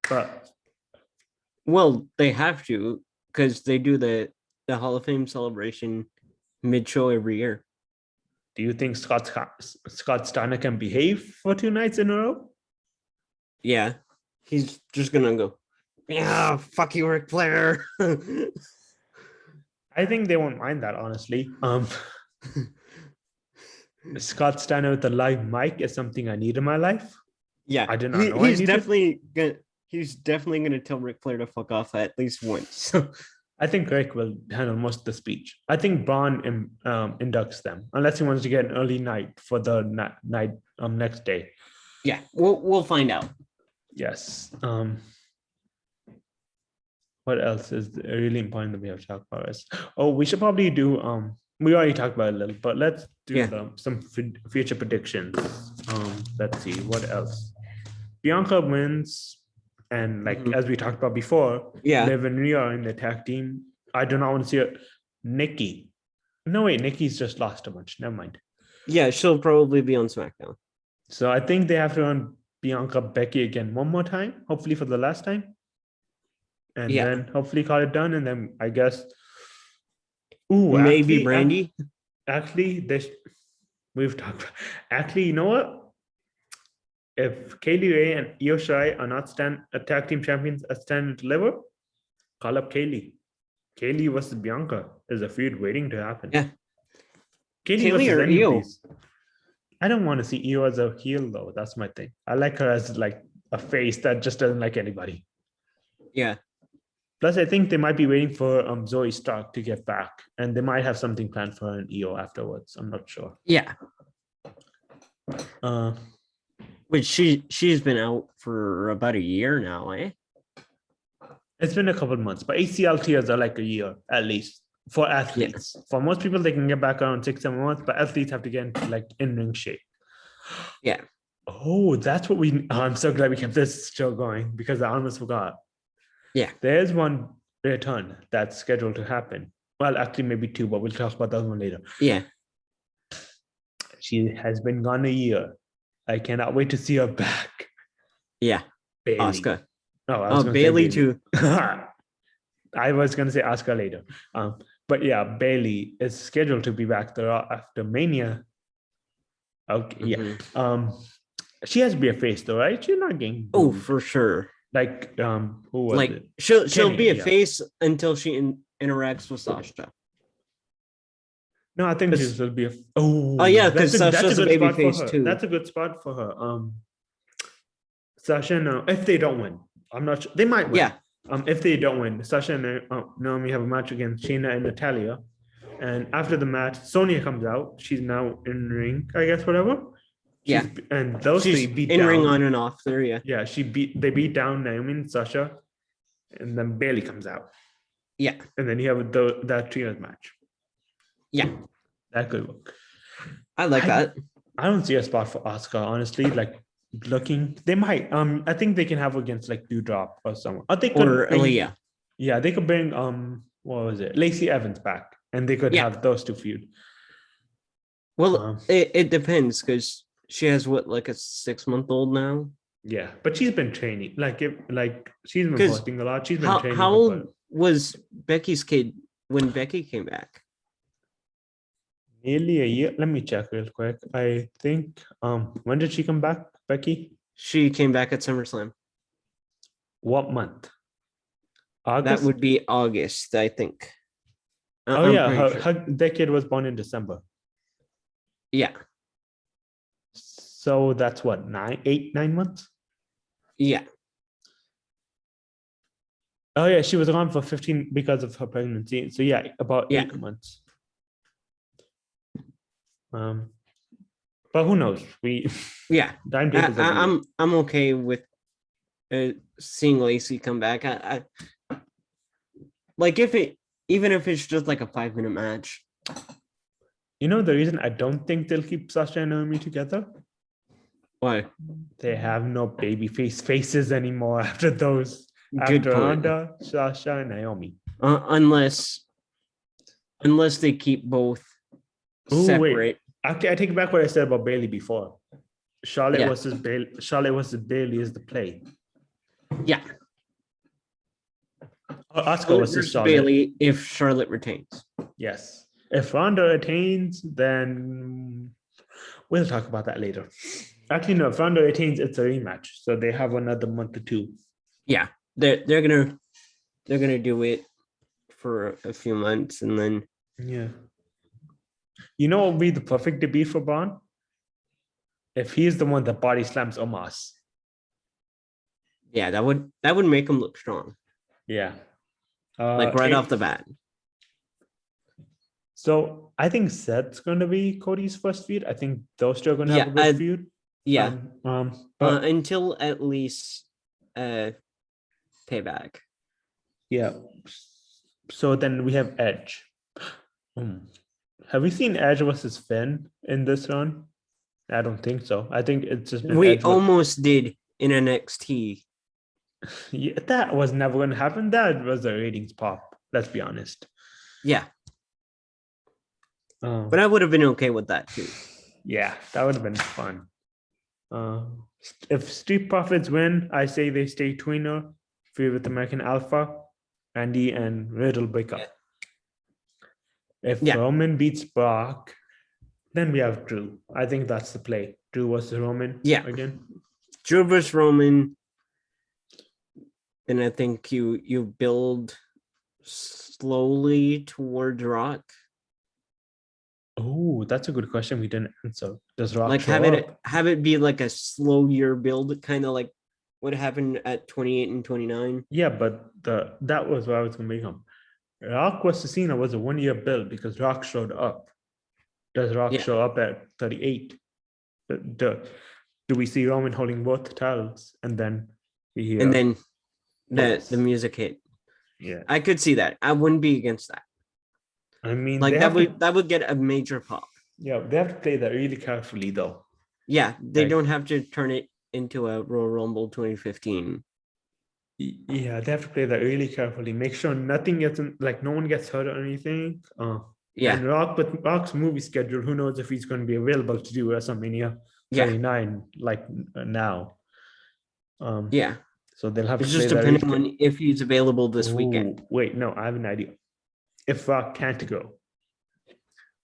Speaker 1: But
Speaker 2: they have to because they do the Hall of Fame celebration mid-show every year.
Speaker 1: Do you think Scott Steiner can behave for 2 nights in a row?
Speaker 2: Yeah. He's just going to go, yeah, fuck you, Ric Flair.
Speaker 1: I think they won't mind that, honestly. Scott Steiner with a live mic is something I need in my life.
Speaker 2: Yeah.
Speaker 1: I did not know
Speaker 2: he's definitely going to tell Ric Flair to fuck off at least once.
Speaker 1: I think Rick will handle most of the speech. I think Braun inducts them, unless he wants to get an early night for the night next day.
Speaker 2: Yeah, we'll find out.
Speaker 1: Yes. what else is really important that we have to talk about? Oh, we should probably do we already talked about it a little, but let's do some future predictions. Let's see what else. Bianca wins, and like as we talked about before, Liv and Rhea are in the tag team. I do not want to see it. Nikki. No, wait, Nikki's just lost a bunch. Never mind.
Speaker 2: Yeah, she'll probably be on SmackDown.
Speaker 1: So I think they have to run Bianca Becky again one more time, hopefully for the last time. And then hopefully call it done. And then I guess
Speaker 2: maybe Brandy.
Speaker 1: We've talked about, actually, you know what? If Kaylee Ray and Io Shirai are not tag team champions at Stand and Deliver, call up Kaylee. Kaylee versus Bianca is a feud waiting to happen.
Speaker 2: Yeah.
Speaker 1: Kaylee versus or Io? I don't want to see Io as a heel though. That's my thing. I like her as like a face that just doesn't like anybody.
Speaker 2: Yeah.
Speaker 1: Plus, I think they might be waiting for Zoe Stark to get back, and they might have something planned for her and Io afterwards. I'm not sure.
Speaker 2: Yeah. Which she's been out for about a year now, eh?
Speaker 1: It's been a couple of months, but ACL tears are like a year at least for athletes. Yeah. For most people, they can get back around 6-7 months, but athletes have to get into like in-ring shape.
Speaker 2: Yeah.
Speaker 1: Oh, that's what we. I'm so glad we kept this show going because I almost forgot.
Speaker 2: Yeah.
Speaker 1: There's one return that's scheduled to happen. Well, actually, maybe two, but we'll talk about that one later.
Speaker 2: Yeah.
Speaker 1: She has been gone a year. I cannot wait to see her back.
Speaker 2: Yeah.
Speaker 1: Bailey.
Speaker 2: Asuka.
Speaker 1: Oh,
Speaker 2: Bailey too.
Speaker 1: I was going to say Asuka later. But yeah, Bailey is scheduled to be back there after Mania. Okay, yeah. She has to be a face though, right? She's not getting booed.
Speaker 2: Oh, for sure.
Speaker 1: Like who was
Speaker 2: like
Speaker 1: it?
Speaker 2: She'll be a face until she interacts with Sasha.
Speaker 1: No, I think this will be a
Speaker 2: yeah, because Sasha's a baby face too.
Speaker 1: That's a good spot for her. Sasha, no, if they don't win, I'm not sure. They might win.
Speaker 2: Yeah.
Speaker 1: If they don't win, Sasha and Naomi have a match against Shayna and Natalya, and after the match, Sonya comes out. She's now in ring, I guess, whatever. And those three beat
Speaker 2: in
Speaker 1: down.
Speaker 2: ring on and off there. Yeah.
Speaker 1: Yeah, they beat down Naomi and Sasha, and then Bailey comes out.
Speaker 2: Yeah.
Speaker 1: And then you have that trios match.
Speaker 2: Yeah.
Speaker 1: That could work.
Speaker 2: I like that.
Speaker 1: I don't see a spot for Asuka, honestly. Like looking, they might. I think they can have against like Doudrop or someone. Or they could
Speaker 2: Aaliyah.
Speaker 1: Yeah, they could bring what was it? Lacey Evans back, and they could have those two feud.
Speaker 2: Well, it depends because she has like a 6-month-old now.
Speaker 1: Yeah, but she's been training. Like she's been posting a lot. She's been training.
Speaker 2: How old was Becky's kid when Becky came back?
Speaker 1: Nearly a year. Let me check real quick. I think when did she come back, Becky?
Speaker 2: She came back at SummerSlam.
Speaker 1: What month? August?
Speaker 2: That would be August, I think.
Speaker 1: Their kid was born in December.
Speaker 2: Yeah.
Speaker 1: So that's what, 9 months?
Speaker 2: Yeah.
Speaker 1: Oh yeah, she was gone for 15 because of her pregnancy. So yeah, about 8 months. But who knows?
Speaker 2: I'm okay with seeing Lacey come back. I like even if it's just like a 5-minute match.
Speaker 1: You know the reason I don't think they'll keep Sasha and Naomi together?
Speaker 2: Why?
Speaker 1: They have no baby faces anymore after those.
Speaker 2: Good
Speaker 1: after
Speaker 2: point.
Speaker 1: Ronda, Sasha, and Naomi.
Speaker 2: Unless they keep both separate.
Speaker 1: Wait. Actually, I take back what I said about Bailey before. Charlotte versus Bailey is the play.
Speaker 2: Yeah.
Speaker 1: Asuka versus Charlotte.
Speaker 2: Bailey if Charlotte retains.
Speaker 1: Yes. If Ronda retains, then we'll talk about that later. Actually, no. If Ronda retains, it's a rematch, so they have another month or two.
Speaker 2: Yeah, they're gonna do it for a few months, and then
Speaker 1: You know what would be the perfect debut for Braun? If he's the one that body slams Omos.
Speaker 2: Yeah, that would make him look strong.
Speaker 1: Yeah.
Speaker 2: Like right off the bat.
Speaker 1: So I think Seth's going to be Cody's first feud. I think those two are going to have a good feud.
Speaker 2: Yeah.
Speaker 1: But
Speaker 2: until at least Payback.
Speaker 1: Yeah. So then we have Edge. Have we seen Edge versus Finn in this run? I don't think so. I think it's just been
Speaker 2: We
Speaker 1: Edge.
Speaker 2: almost did in NXT.
Speaker 1: Yeah, that was never going to happen. That was a ratings pop. Let's be honest.
Speaker 2: Yeah. But I would have been okay with that too.
Speaker 1: Yeah, that would have been fun. If Street Profits win, I say they stay tweener, free with American Alpha, Andy and Riddle break up. If Roman beats Brock, then we have Drew. I think that's the play. Drew versus Roman.
Speaker 2: Yeah.
Speaker 1: Again.
Speaker 2: Drew versus Roman. And I think you build slowly towards Rock.
Speaker 1: Oh, that's a good question. We didn't answer. Does Rock
Speaker 2: like
Speaker 1: show
Speaker 2: have it be like a slow year build, kind of like what happened at 28 and 29?
Speaker 1: Yeah, but that was what I was going to make him. Rock versus Cena was a 1-year build because Rock showed up. Does Rock show up at 38? Do we see Roman holding both titles and then
Speaker 2: the music hit?
Speaker 1: Yeah,
Speaker 2: I could see that. I wouldn't be against that.
Speaker 1: I mean,
Speaker 2: like that would get a major pop.
Speaker 1: Yeah, they have to play that really carefully, though.
Speaker 2: Yeah, they don't have to turn it into a Royal Rumble 2015.
Speaker 1: Yeah, they have to play that really carefully. Make sure nothing gets no one gets hurt or anything. And with Rock's movie schedule, who knows if he's going to be available to do WrestleMania 39 now. So they'll have
Speaker 2: it's
Speaker 1: to
Speaker 2: just depending on if he's available this weekend.
Speaker 1: Wait, no, I have an idea. If Rock can't go,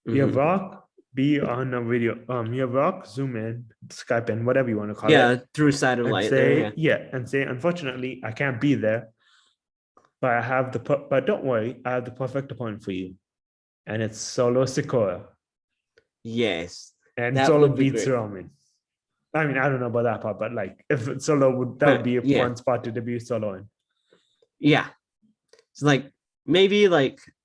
Speaker 1: you have Rock be on a video. You have Rock Zoom in, Skype in, whatever you want to call it.
Speaker 2: Yeah, through satellite.
Speaker 1: And say, unfortunately, I can't be there, but but don't worry, I have the perfect opponent for you, and it's Solo Sikoa.
Speaker 2: Yes,
Speaker 1: and Solo beats Roman. I mean, I don't know about that part, but if Solo would be a fun spot to debut Solo in.
Speaker 2: Yeah, it's maybe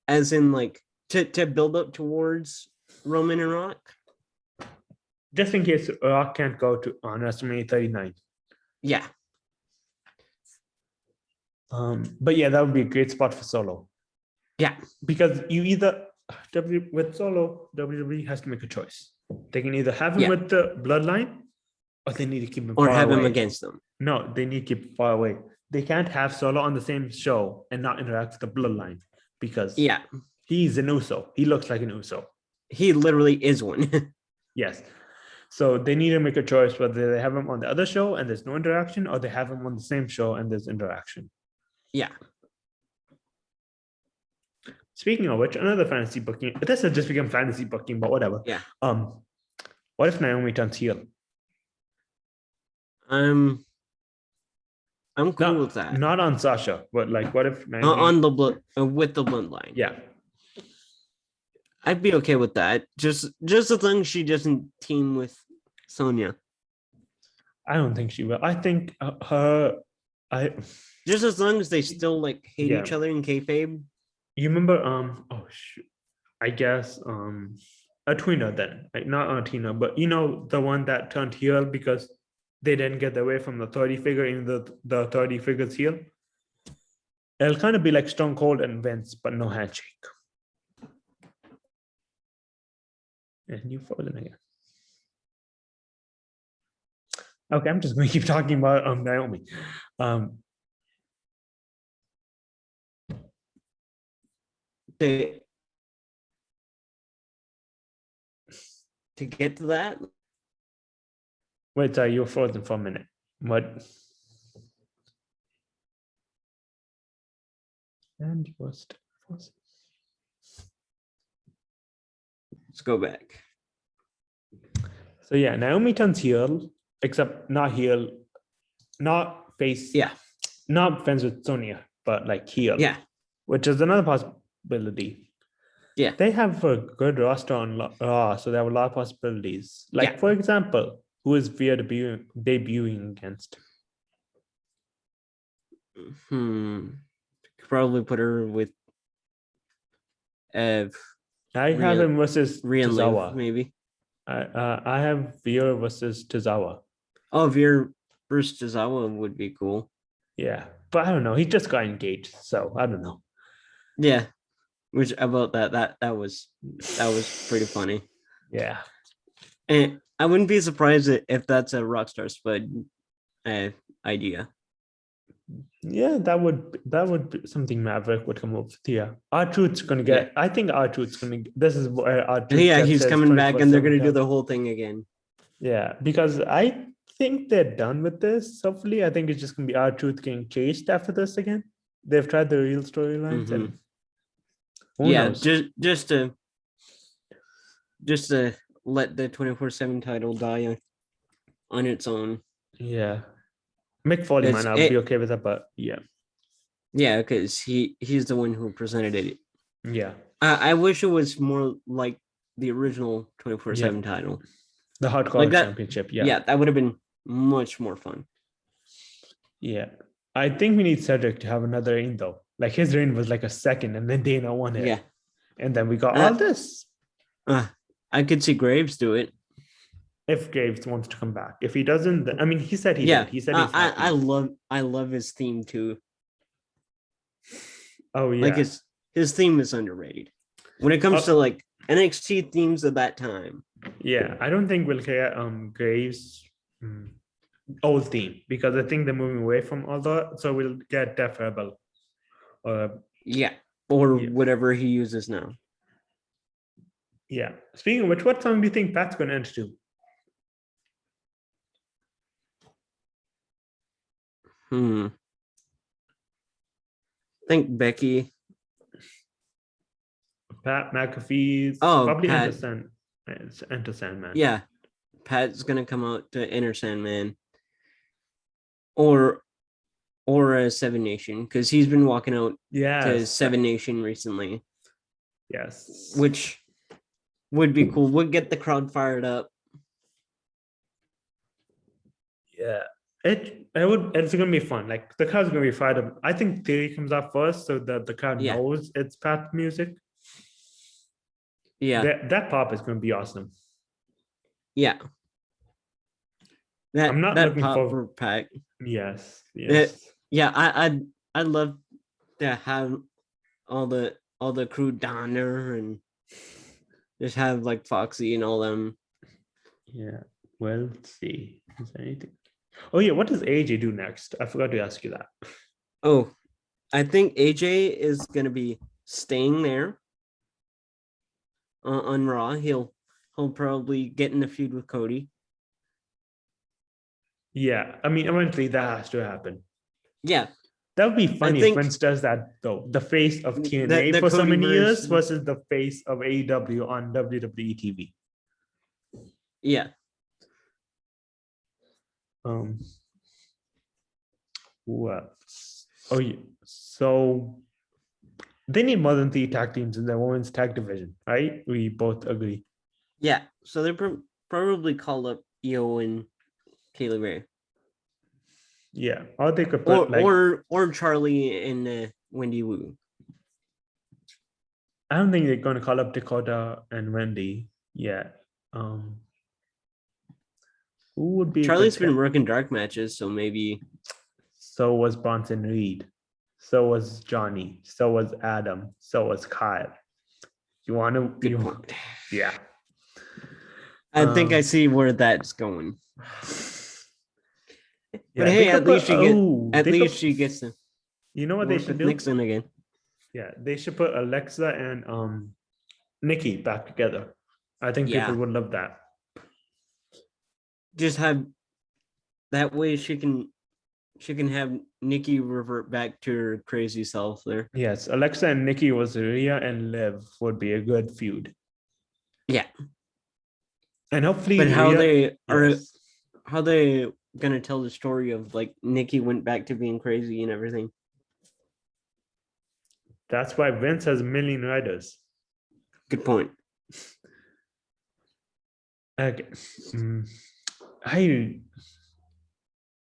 Speaker 2: as in to build up towards Roman and Rock,
Speaker 1: just in case Rock can't go on WrestleMania 39.
Speaker 2: Yeah.
Speaker 1: But yeah, that would be a great spot for Solo.
Speaker 2: Yeah,
Speaker 1: because you either with Solo, WWE has to make a choice. They can either have him with the bloodline, or they need to keep him
Speaker 2: or
Speaker 1: far
Speaker 2: have
Speaker 1: away.
Speaker 2: him against them.
Speaker 1: No, they need to keep him far away. They can't have Solo on the same show and not interact with the bloodline because he's an Uso. He looks like an Uso.
Speaker 2: He literally is one.
Speaker 1: Yes. So they need to make a choice whether they have him on the other show and there's no interaction, or they have him on the same show and there's interaction.
Speaker 2: Yeah.
Speaker 1: Speaking of which, another fantasy booking. This has just become fantasy booking, but whatever.
Speaker 2: Yeah.
Speaker 1: What if Naomi turns heel?
Speaker 2: I'm cool with that.
Speaker 1: Not on Sasha, but what if Naomi
Speaker 2: on the with the bloodline?
Speaker 1: Yeah.
Speaker 2: I'd be okay with that. Just as long as she doesn't team with Sonya.
Speaker 1: I don't think she will. I think
Speaker 2: just as long as they still hate each other in kayfabe.
Speaker 1: You remember I guess a tweener then, not a Tina, but the one that turned heel because they didn't get away from the 30 figure in the 30 figures heel. It'll kind of be like Stone Cold and Vince, but no handshake. And you frozen again. Okay, I'm just going to keep talking about Naomi.
Speaker 2: To get to that.
Speaker 1: Wait, sorry, you were frozen for a minute. What? And you were still frozen.
Speaker 2: Let's go back.
Speaker 1: So yeah, Naomi turns heel, except not heel, not face.
Speaker 2: Yeah.
Speaker 1: Not friends with Sonya, but heel.
Speaker 2: Yeah.
Speaker 1: Which is another possibility.
Speaker 2: Yeah.
Speaker 1: They have a good roster on Raw, so they have a lot of possibilities. For example, who is Veer debuting against?
Speaker 2: Probably put her with
Speaker 1: I have him versus Tozawa.
Speaker 2: Maybe.
Speaker 1: I have Veer versus Tozawa.
Speaker 2: Oh, Veer versus Tozawa would be cool.
Speaker 1: Yeah. But I don't know. He just got engaged, so I don't know.
Speaker 2: Yeah. Which about that was pretty funny.
Speaker 1: Yeah.
Speaker 2: And I wouldn't be surprised if that's a Rockstar Spud idea.
Speaker 1: Yeah, that would be something Maverick would come up with. Yeah. R-Truth's gonna get I think R-Truth's gonna this is where R-Truth
Speaker 2: Yeah,
Speaker 1: gets
Speaker 2: he's
Speaker 1: his
Speaker 2: coming back and they're
Speaker 1: 24/7
Speaker 2: gonna do
Speaker 1: title.
Speaker 2: the whole thing again.
Speaker 1: Yeah, because I think they're done with this. Hopefully, I think it's just gonna be R-Truth getting chased after this again. They've tried the real storylines and who knows?
Speaker 2: just to let the 24/7 title die on its own.
Speaker 1: Yeah. Mick Foley might not be okay with that, but yeah.
Speaker 2: Yeah, because he's the one who presented it.
Speaker 1: Yeah.
Speaker 2: I wish it was more like the original 24/7 title.
Speaker 1: The Hardcore Championship. Yeah.
Speaker 2: Yeah, that would have been much more fun.
Speaker 1: Yeah. I think we need Cedric to have another reign though. Like his reign was like a second and then Dana won it.
Speaker 2: Yeah.
Speaker 1: And then we got all this.
Speaker 2: I could see Graves do it.
Speaker 1: If Graves wants to come back. If he doesn't, then, I mean, he said he did. He said he's happy.
Speaker 2: I love his theme too.
Speaker 1: Oh yeah.
Speaker 2: Like his theme is underrated. When it comes to like NXT themes of that time.
Speaker 1: Yeah, I don't think we'll get Graves old theme because I think they're moving away from all that. So we'll get Def Rebel.
Speaker 2: Or whatever he uses now.
Speaker 1: Yeah. Speaking of which, what song do you think Pat's gonna enter to?
Speaker 2: I think Becky.
Speaker 1: Pat McAfee's
Speaker 2: probably
Speaker 1: Enter Sandman.
Speaker 2: Yeah. Pat's gonna come out to Enter Sandman. Or a Seven Nation, because he's been walking out to Seven Nation recently.
Speaker 1: Yes.
Speaker 2: Which would be cool. Would get the crowd fired up.
Speaker 1: Yeah. It's gonna be fun. Like the crowd's gonna be fired up. I think Theory comes out first so that the crowd knows it's Pat music.
Speaker 2: Yeah.
Speaker 1: That pop is gonna be awesome.
Speaker 2: Yeah.
Speaker 1: I'm not looking
Speaker 2: for Pat.
Speaker 1: Yes.
Speaker 2: I'd love to have all the crew down there and just have like Foxy and all them.
Speaker 1: Yeah. Well, let's see. Is there anything? Oh yeah, what does AJ do next? I forgot to ask you that.
Speaker 2: Oh, I think AJ is gonna be staying there on Raw. He'll probably get in the feud with Cody.
Speaker 1: Yeah, I mean, eventually that has to happen.
Speaker 2: Yeah.
Speaker 1: That would be funny if Vince does that, though. The face of TNA for so many years versus the face of AEW on WWE TV.
Speaker 2: Yeah.
Speaker 1: What? Oh, yeah. So they need more than 3 tag teams in the women's tag division, right? We both agree.
Speaker 2: Yeah. So they probably call up Io and Kaylee Ray.
Speaker 1: Yeah, or they could put
Speaker 2: or Charlie and Wendy Wu.
Speaker 1: I don't think they're going to call up Dakota and Wendy yet. Who would be?
Speaker 2: Charlie's been working dark matches, so maybe.
Speaker 1: So was Bronson Reed. So was Johnny. So was Adam. So was Kyle. You want to?
Speaker 2: Good point.
Speaker 1: Yeah.
Speaker 2: I think I see where that's going.
Speaker 1: Yeah,
Speaker 2: but hey, at least she gets to.
Speaker 1: You know what they should do?
Speaker 2: Nixon again.
Speaker 1: Yeah, they should put Alexa and Nikki back together. I think people would love that.
Speaker 2: Just have that way she can have Nikki revert back to her crazy self there.
Speaker 1: Yes, Alexa and Nikki was Rhea and Liv would be a good feud.
Speaker 2: Yeah.
Speaker 1: And hopefully
Speaker 2: but how they gonna tell the story of like Nikki went back to being crazy and everything.
Speaker 1: That's why Vince has a million writers.
Speaker 2: Good point.
Speaker 1: Okay. Do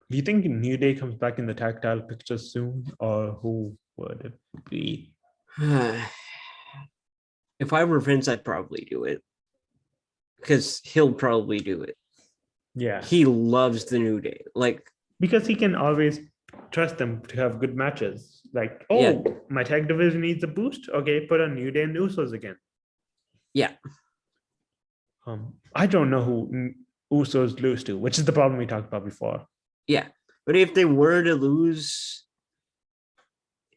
Speaker 1: you think New Day comes back in the tactile picture soon, or who would it be?
Speaker 2: If I were Vince, I'd probably do it. Because he'll probably do it.
Speaker 1: Yeah.
Speaker 2: He loves the New Day. Like,
Speaker 1: because he can always trust them to have good matches. Like,
Speaker 2: Yeah.
Speaker 1: my tag division needs a boost. Okay, put on New Day and Usos again.
Speaker 2: Yeah.
Speaker 1: I don't know who Usos lose to, which is the problem we talked about before.
Speaker 2: Yeah. But if they were to lose,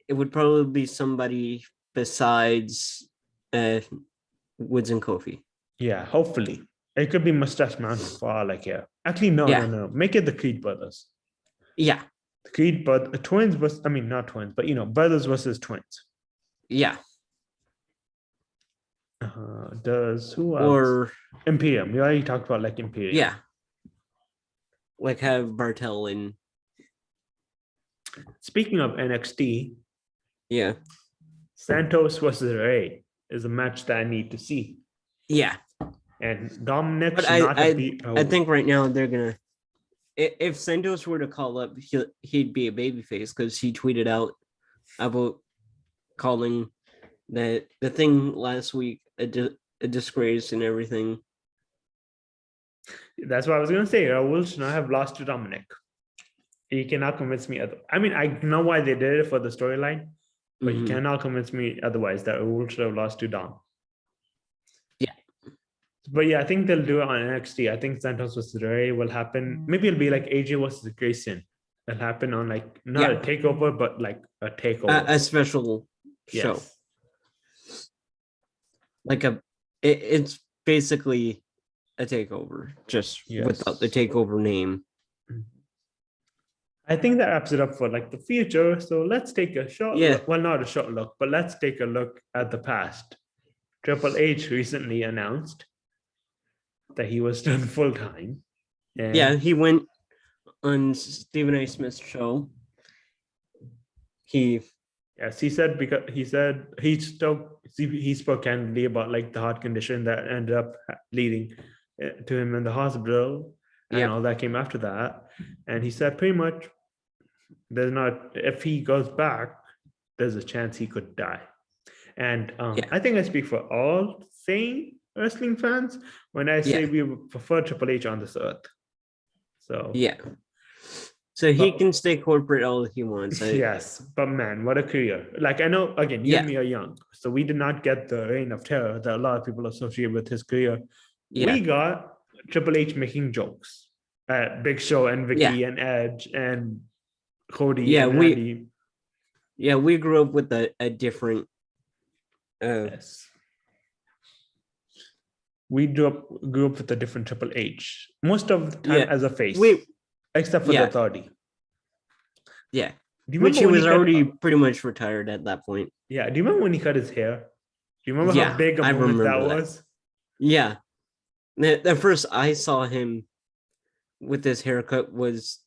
Speaker 2: it would probably be somebody besides Woods and Kofi.
Speaker 1: Yeah, hopefully. It could be Mustache Mountain for all I care. Actually, no. Make it the Creed brothers.
Speaker 2: Yeah.
Speaker 1: The Creed but twins was, I mean, not twins, but brothers versus twins.
Speaker 2: Yeah.
Speaker 1: Does who else?
Speaker 2: Or
Speaker 1: Imperium. We already talked about like Imperium.
Speaker 2: Yeah. Like have Bartel in.
Speaker 1: Speaking of NXT,
Speaker 2: Yeah.
Speaker 1: Santos versus Ray is a match that I need to see.
Speaker 2: Yeah.
Speaker 1: And Dominic
Speaker 2: But
Speaker 1: should not have beat.
Speaker 2: I think right now they're gonna. If Santos were to call up, he'd be a babyface because he tweeted out about calling the thing last week a disgrace and everything.
Speaker 1: That's what I was gonna say. Raul should not have lost to Dominic. You cannot convince me. I mean, I know why they did it for the storyline, but you cannot convince me otherwise that Raul should have lost to Dom.
Speaker 2: Yeah.
Speaker 1: But yeah, I think they'll do it on NXT. I think Santos versus Ray will happen. Maybe it'll be like AJ versus Grayson. It'll happen on like not a takeover, but like a takeover.
Speaker 2: A special show. Like it's basically a takeover, just without the takeover name.
Speaker 1: I think that wraps it up for like the future. So let's take a short look. Well, not a short look, but let's take a look at the past. Triple H recently announced that he was done full time.
Speaker 2: He went on Stephen A. Smith's show. He said because he spoke candidly about like the heart condition that ended up leading to him in the hospital and all that came after that. And he said pretty much if he goes back, there's a chance he could die. And I think I speak for all sane wrestling fans when I say we prefer Triple H on this earth. So he can stay corporate all he wants.
Speaker 1: Yes, but man, what a career. Like I know, again, you and me are young, so we did not get the reign of terror that a lot of people associate with his career. We got Triple H making jokes at Big Show and Vicky and Edge and Cody and Andy.
Speaker 2: We grew up with a different
Speaker 1: we grew up with a different Triple H most of the time as a face, except for the Authority.
Speaker 2: Which he was already pretty much retired at that point.
Speaker 1: Do you remember when he cut his hair? Do you remember how big a moment that was?
Speaker 2: Yeah. The first I saw him with this haircut was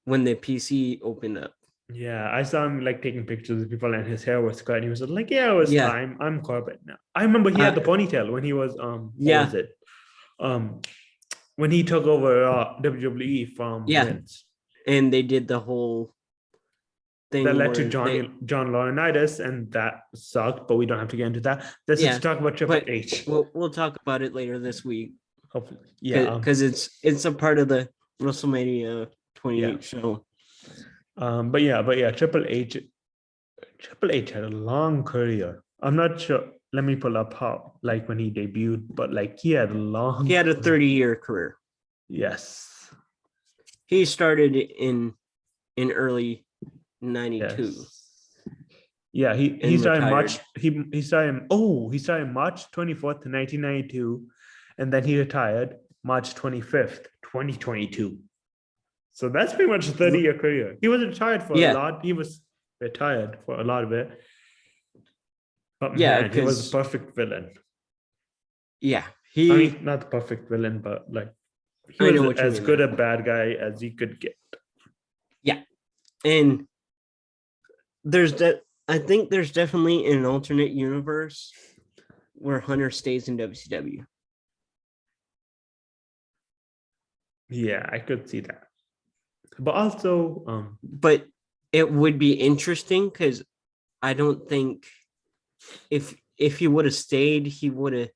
Speaker 2: when the PC opened up.
Speaker 1: Yeah, I saw him like taking pictures of people and his hair was cut. And he was like, it was time. I'm corporate now. I remember he had the ponytail when he was what was it? When he took over WWE from Vince.
Speaker 2: And they did the whole thing
Speaker 1: that led to John Laurinaitis, and that sucked, but we don't have to get into that. Let's just talk about Triple H.
Speaker 2: We'll talk about it later this week.
Speaker 1: Hopefully.
Speaker 2: Because it's a part of the WrestleMania 28 show.
Speaker 1: But Triple H had a long career. I'm not sure. Let me pull up how, like when he debuted, but like he had a
Speaker 2: 30-year career.
Speaker 1: Yes.
Speaker 2: He started in early 92.
Speaker 1: Yes. Yeah, he started in March. He started in March 24th, 1992, and then he retired March 25th, 2022. So that's pretty much a 30-year career. He was retired for a lot. He was retired for a lot of it. But man, he was a perfect villain.
Speaker 2: Yeah.
Speaker 1: I mean, not the perfect villain, but like he was as good a bad guy as he could get.
Speaker 2: Yeah. And I think there's definitely an alternate universe where Hunter stays in WCW.
Speaker 1: Yeah, I could see that. But also,
Speaker 2: but it would be interesting because I don't think if he would have stayed, he would have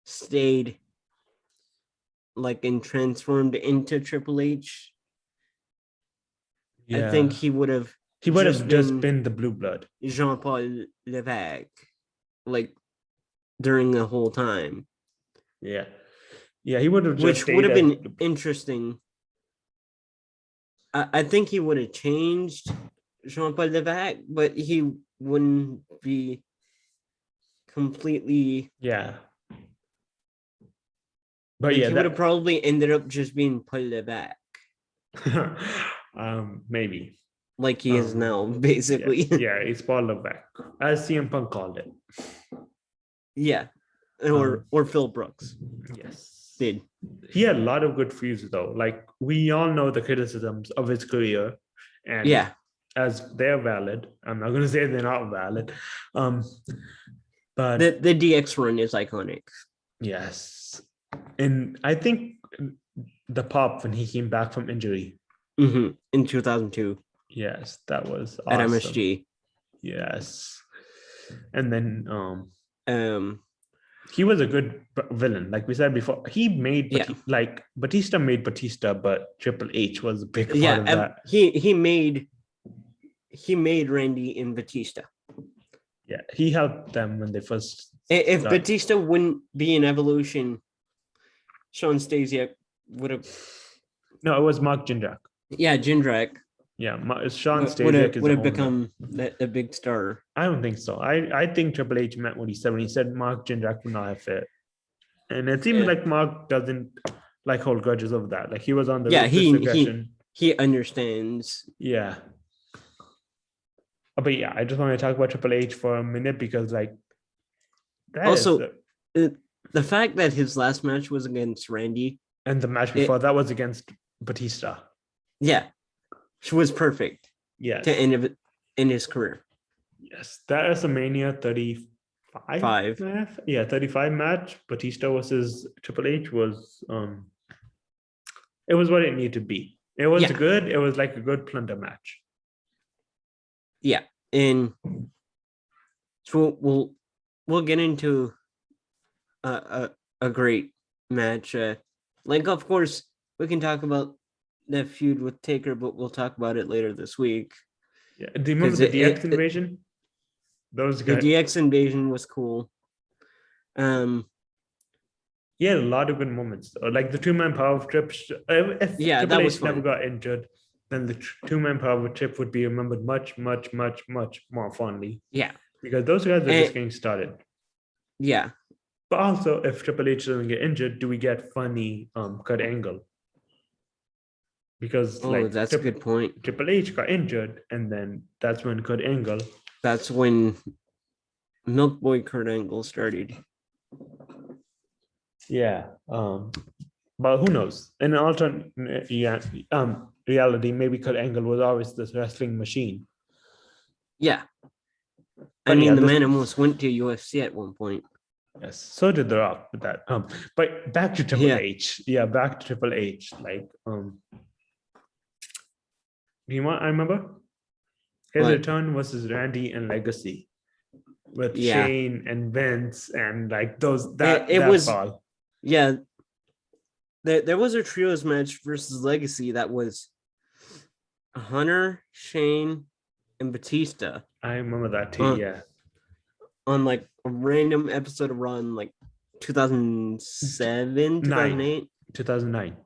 Speaker 2: stayed like and transformed into Triple H. I think
Speaker 1: Yeah.
Speaker 2: he would have
Speaker 1: He would have just
Speaker 2: been
Speaker 1: been the blue blood.
Speaker 2: Jean-Paul Levesque, like during the whole time,
Speaker 1: Yeah. Yeah, he would have just
Speaker 2: which would
Speaker 1: stayed
Speaker 2: have
Speaker 1: as
Speaker 2: been interesting. I think he would have changed Jean-Paul Levesque, but he wouldn't be completely.
Speaker 1: yeah. But
Speaker 2: Like
Speaker 1: yeah,
Speaker 2: he would have
Speaker 1: that
Speaker 2: probably ended up just being Paul Levesque,
Speaker 1: maybe.
Speaker 2: like he is now, basically.
Speaker 1: Yeah, it's Paul back, as CM Punk called it.
Speaker 2: Yeah,
Speaker 1: Um,
Speaker 2: or Phil Brooks
Speaker 1: yes.
Speaker 2: did.
Speaker 1: He had a lot of good feuds though. Like we all know the criticisms of his career, and
Speaker 2: Yeah,
Speaker 1: as they're valid. I'm not gonna say they're not valid. But
Speaker 2: the DX run is iconic.
Speaker 1: yes. And I think the pop when he came back from injury.
Speaker 2: In 2002
Speaker 1: Yes, that was
Speaker 2: at
Speaker 1: awesome.
Speaker 2: MSG.
Speaker 1: Yes. And then
Speaker 2: Um,
Speaker 1: he was a good villain. Like we said before, he made
Speaker 2: Yeah.
Speaker 1: like Batista made Batista, but Triple H was a big part
Speaker 2: yeah,
Speaker 1: of that.
Speaker 2: he made Randy and Batista.
Speaker 1: Yeah, he helped them when they first.
Speaker 2: If
Speaker 1: started.
Speaker 2: Batista wouldn't be in Evolution, Sean Stasiak would have.
Speaker 1: No, it was Mark Jindrak.
Speaker 2: Yeah, Jindrak
Speaker 1: Yeah, Sean
Speaker 2: would
Speaker 1: Stasiak
Speaker 2: have
Speaker 1: is
Speaker 2: become a big star.
Speaker 1: I don't think so. I think Triple H meant what he said when he said Mark Jindrak would not have fit. And it seems like Mark doesn't like hold grudges over that. Like he was on the aggression.
Speaker 2: He understands.
Speaker 1: Yeah. But yeah, I just want to talk about Triple H for a minute because like
Speaker 2: Also, the fact that his last match was against Randy
Speaker 1: and the match before that was against Batista.
Speaker 2: Yeah, she was perfect.
Speaker 1: Yes.
Speaker 2: To end in his career.
Speaker 1: Yes, that is a Mania 35. 35 match. Batista versus Triple H was it was what it needed to be. It was good. It was like a good plunder match.
Speaker 2: Yeah, and so we'll get into a great match. Like of course we can talk about that feud with Taker, but we'll talk about it later this week.
Speaker 1: Yeah, do you remember the DX invasion? Those guys.
Speaker 2: The DX invasion was cool.
Speaker 1: He had a lot of good moments, like the two-man power trip. If Triple H never got injured, then the two-man power trip would be remembered much, much, much, much more fondly.
Speaker 2: Yeah,
Speaker 1: because those guys are just getting started.
Speaker 2: Yeah,
Speaker 1: but also if Triple H doesn't get injured, do we get funny Kurt Angle? Because
Speaker 2: that's a good point.
Speaker 1: Triple H got injured, and then that's when Kurt Angle.
Speaker 2: That's when Milk Boy Kurt Angle started.
Speaker 1: Yeah, but who knows? In an alternate reality, maybe Kurt Angle was always this wrestling machine.
Speaker 2: Yeah, I mean, the man almost went to UFC at one point.
Speaker 1: Yes, so did The Rock with that. But back to Triple H. Yeah, back to Triple H. Like, do you want? I remember his return versus Randy and Legacy with Shane and Vince and like those. That was fall.
Speaker 2: Yeah, there was a trios match versus Legacy that was Hunter, Shane, and Batista.
Speaker 1: I remember that too.
Speaker 2: On like a random episode of Raw in like 2007, 2008,
Speaker 1: 2009.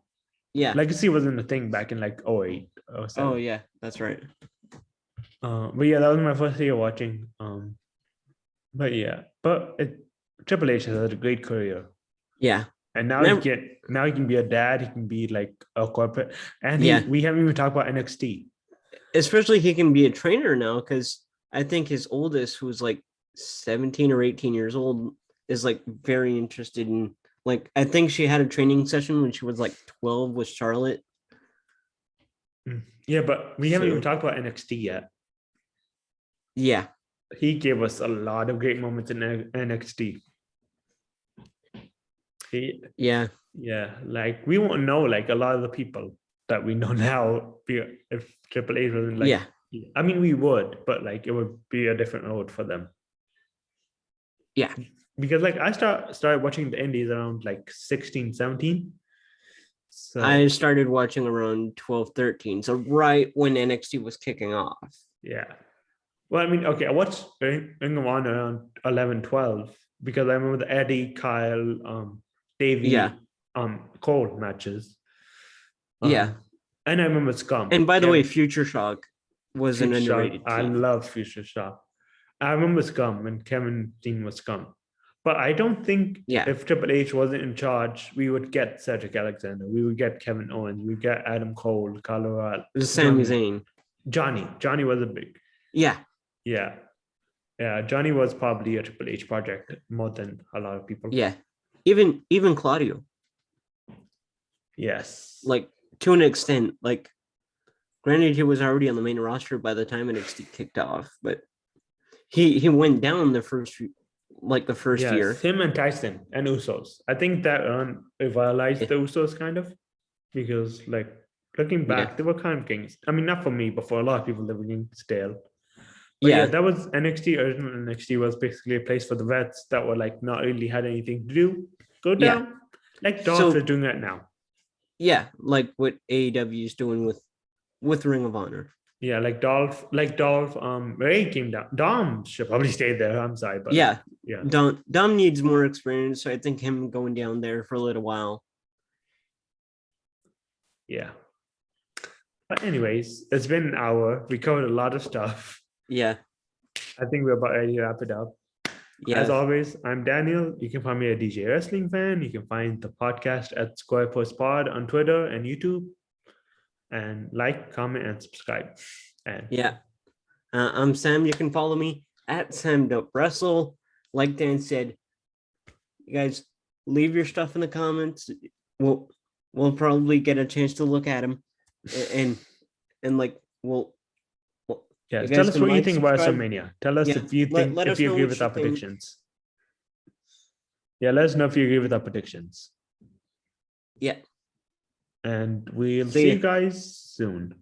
Speaker 2: Yeah,
Speaker 1: Legacy wasn't a thing back in like 08.
Speaker 2: Oh yeah, that's right.
Speaker 1: But yeah, that was my first year watching. But Triple H has had a great career.
Speaker 2: Yeah.
Speaker 1: And now he can be a dad, he can be like a corporate, and we haven't even talked about NXT.
Speaker 2: Especially he can be a trainer now, because I think his oldest, who's like 17 or 18 years old, is like very interested in, like, I think she had a training session when she was like 12 with Charlotte.
Speaker 1: Yeah, but we haven't even talked about NXT yet.
Speaker 2: Yeah.
Speaker 1: He gave us a lot of great moments in NXT. Like we won't know like a lot of the people that we know now if Triple H wasn't like I mean we would, but like it would be a different road for them. Because like I started watching the indies around like 16, 17. So
Speaker 2: I started watching around 12, 13. So right when NXT was kicking off.
Speaker 1: yeah. Well, I mean, okay, I watched Ring of Honor around 11, 12 because I remember the Eddie, Kyle, Davey,
Speaker 2: Yeah.
Speaker 1: Cole matches.
Speaker 2: Yeah.
Speaker 1: And I remember Scum.
Speaker 2: And by the way, Future Shock was an
Speaker 1: Future Shock.
Speaker 2: underrated
Speaker 1: I
Speaker 2: team.
Speaker 1: love Future Shock. I remember Scum when Kevin Dean was Scum. But I don't think if Triple H wasn't in charge, we would get Cedric Alexander. We would get Kevin Owens. We would get Adam Cole, Colorado.
Speaker 2: Sami Zayn.
Speaker 1: Johnny was a big.
Speaker 2: Yeah.
Speaker 1: Yeah. Yeah. Johnny was probably a Triple H project more than a lot of people.
Speaker 2: Yeah. Even Claudio.
Speaker 1: Yes.
Speaker 2: Like, to an extent, like, granted, he was already on the main roster by the time NXT kicked off, but he went down the first year.
Speaker 1: Him and Tyson and Usos. I think that revitalized the Usos kind of, because like looking back, they were kind of getting. I mean, not for me, but for a lot of people, they were getting stale. But yeah, that was NXT. Original NXT was basically a place for the vets that were like not really had anything to do. Go down, like Dolph is doing that now.
Speaker 2: Yeah, like what AEW is doing with Ring of Honor.
Speaker 1: Yeah, like Dolph, Ray came down. Dom should probably stay there. I'm sorry, but
Speaker 2: yeah. Dom needs more experience, so I think him going down there for a little while.
Speaker 1: Yeah. But anyways, it's been an hour. We covered a lot of stuff.
Speaker 2: Yeah.
Speaker 1: I think we're about ready to wrap it up. Yeah. As always, I'm Daniel. You can find me at DJ Wrestling Fan. You can find the podcast at Square Post Pod on Twitter and YouTube. And like, comment, and subscribe. And
Speaker 2: I'm Sam. You can follow me at Sam.Wrestle. Like Dan said, you guys leave your stuff in the comments. We'll probably get a chance to look at them, and like we'll.
Speaker 1: Yeah, tell us what you think about Wrestlemania. Tell us if you think if you agree with our predictions. Yeah, let us know if you agree with our predictions.
Speaker 2: Yeah.
Speaker 1: And we'll see you guys soon.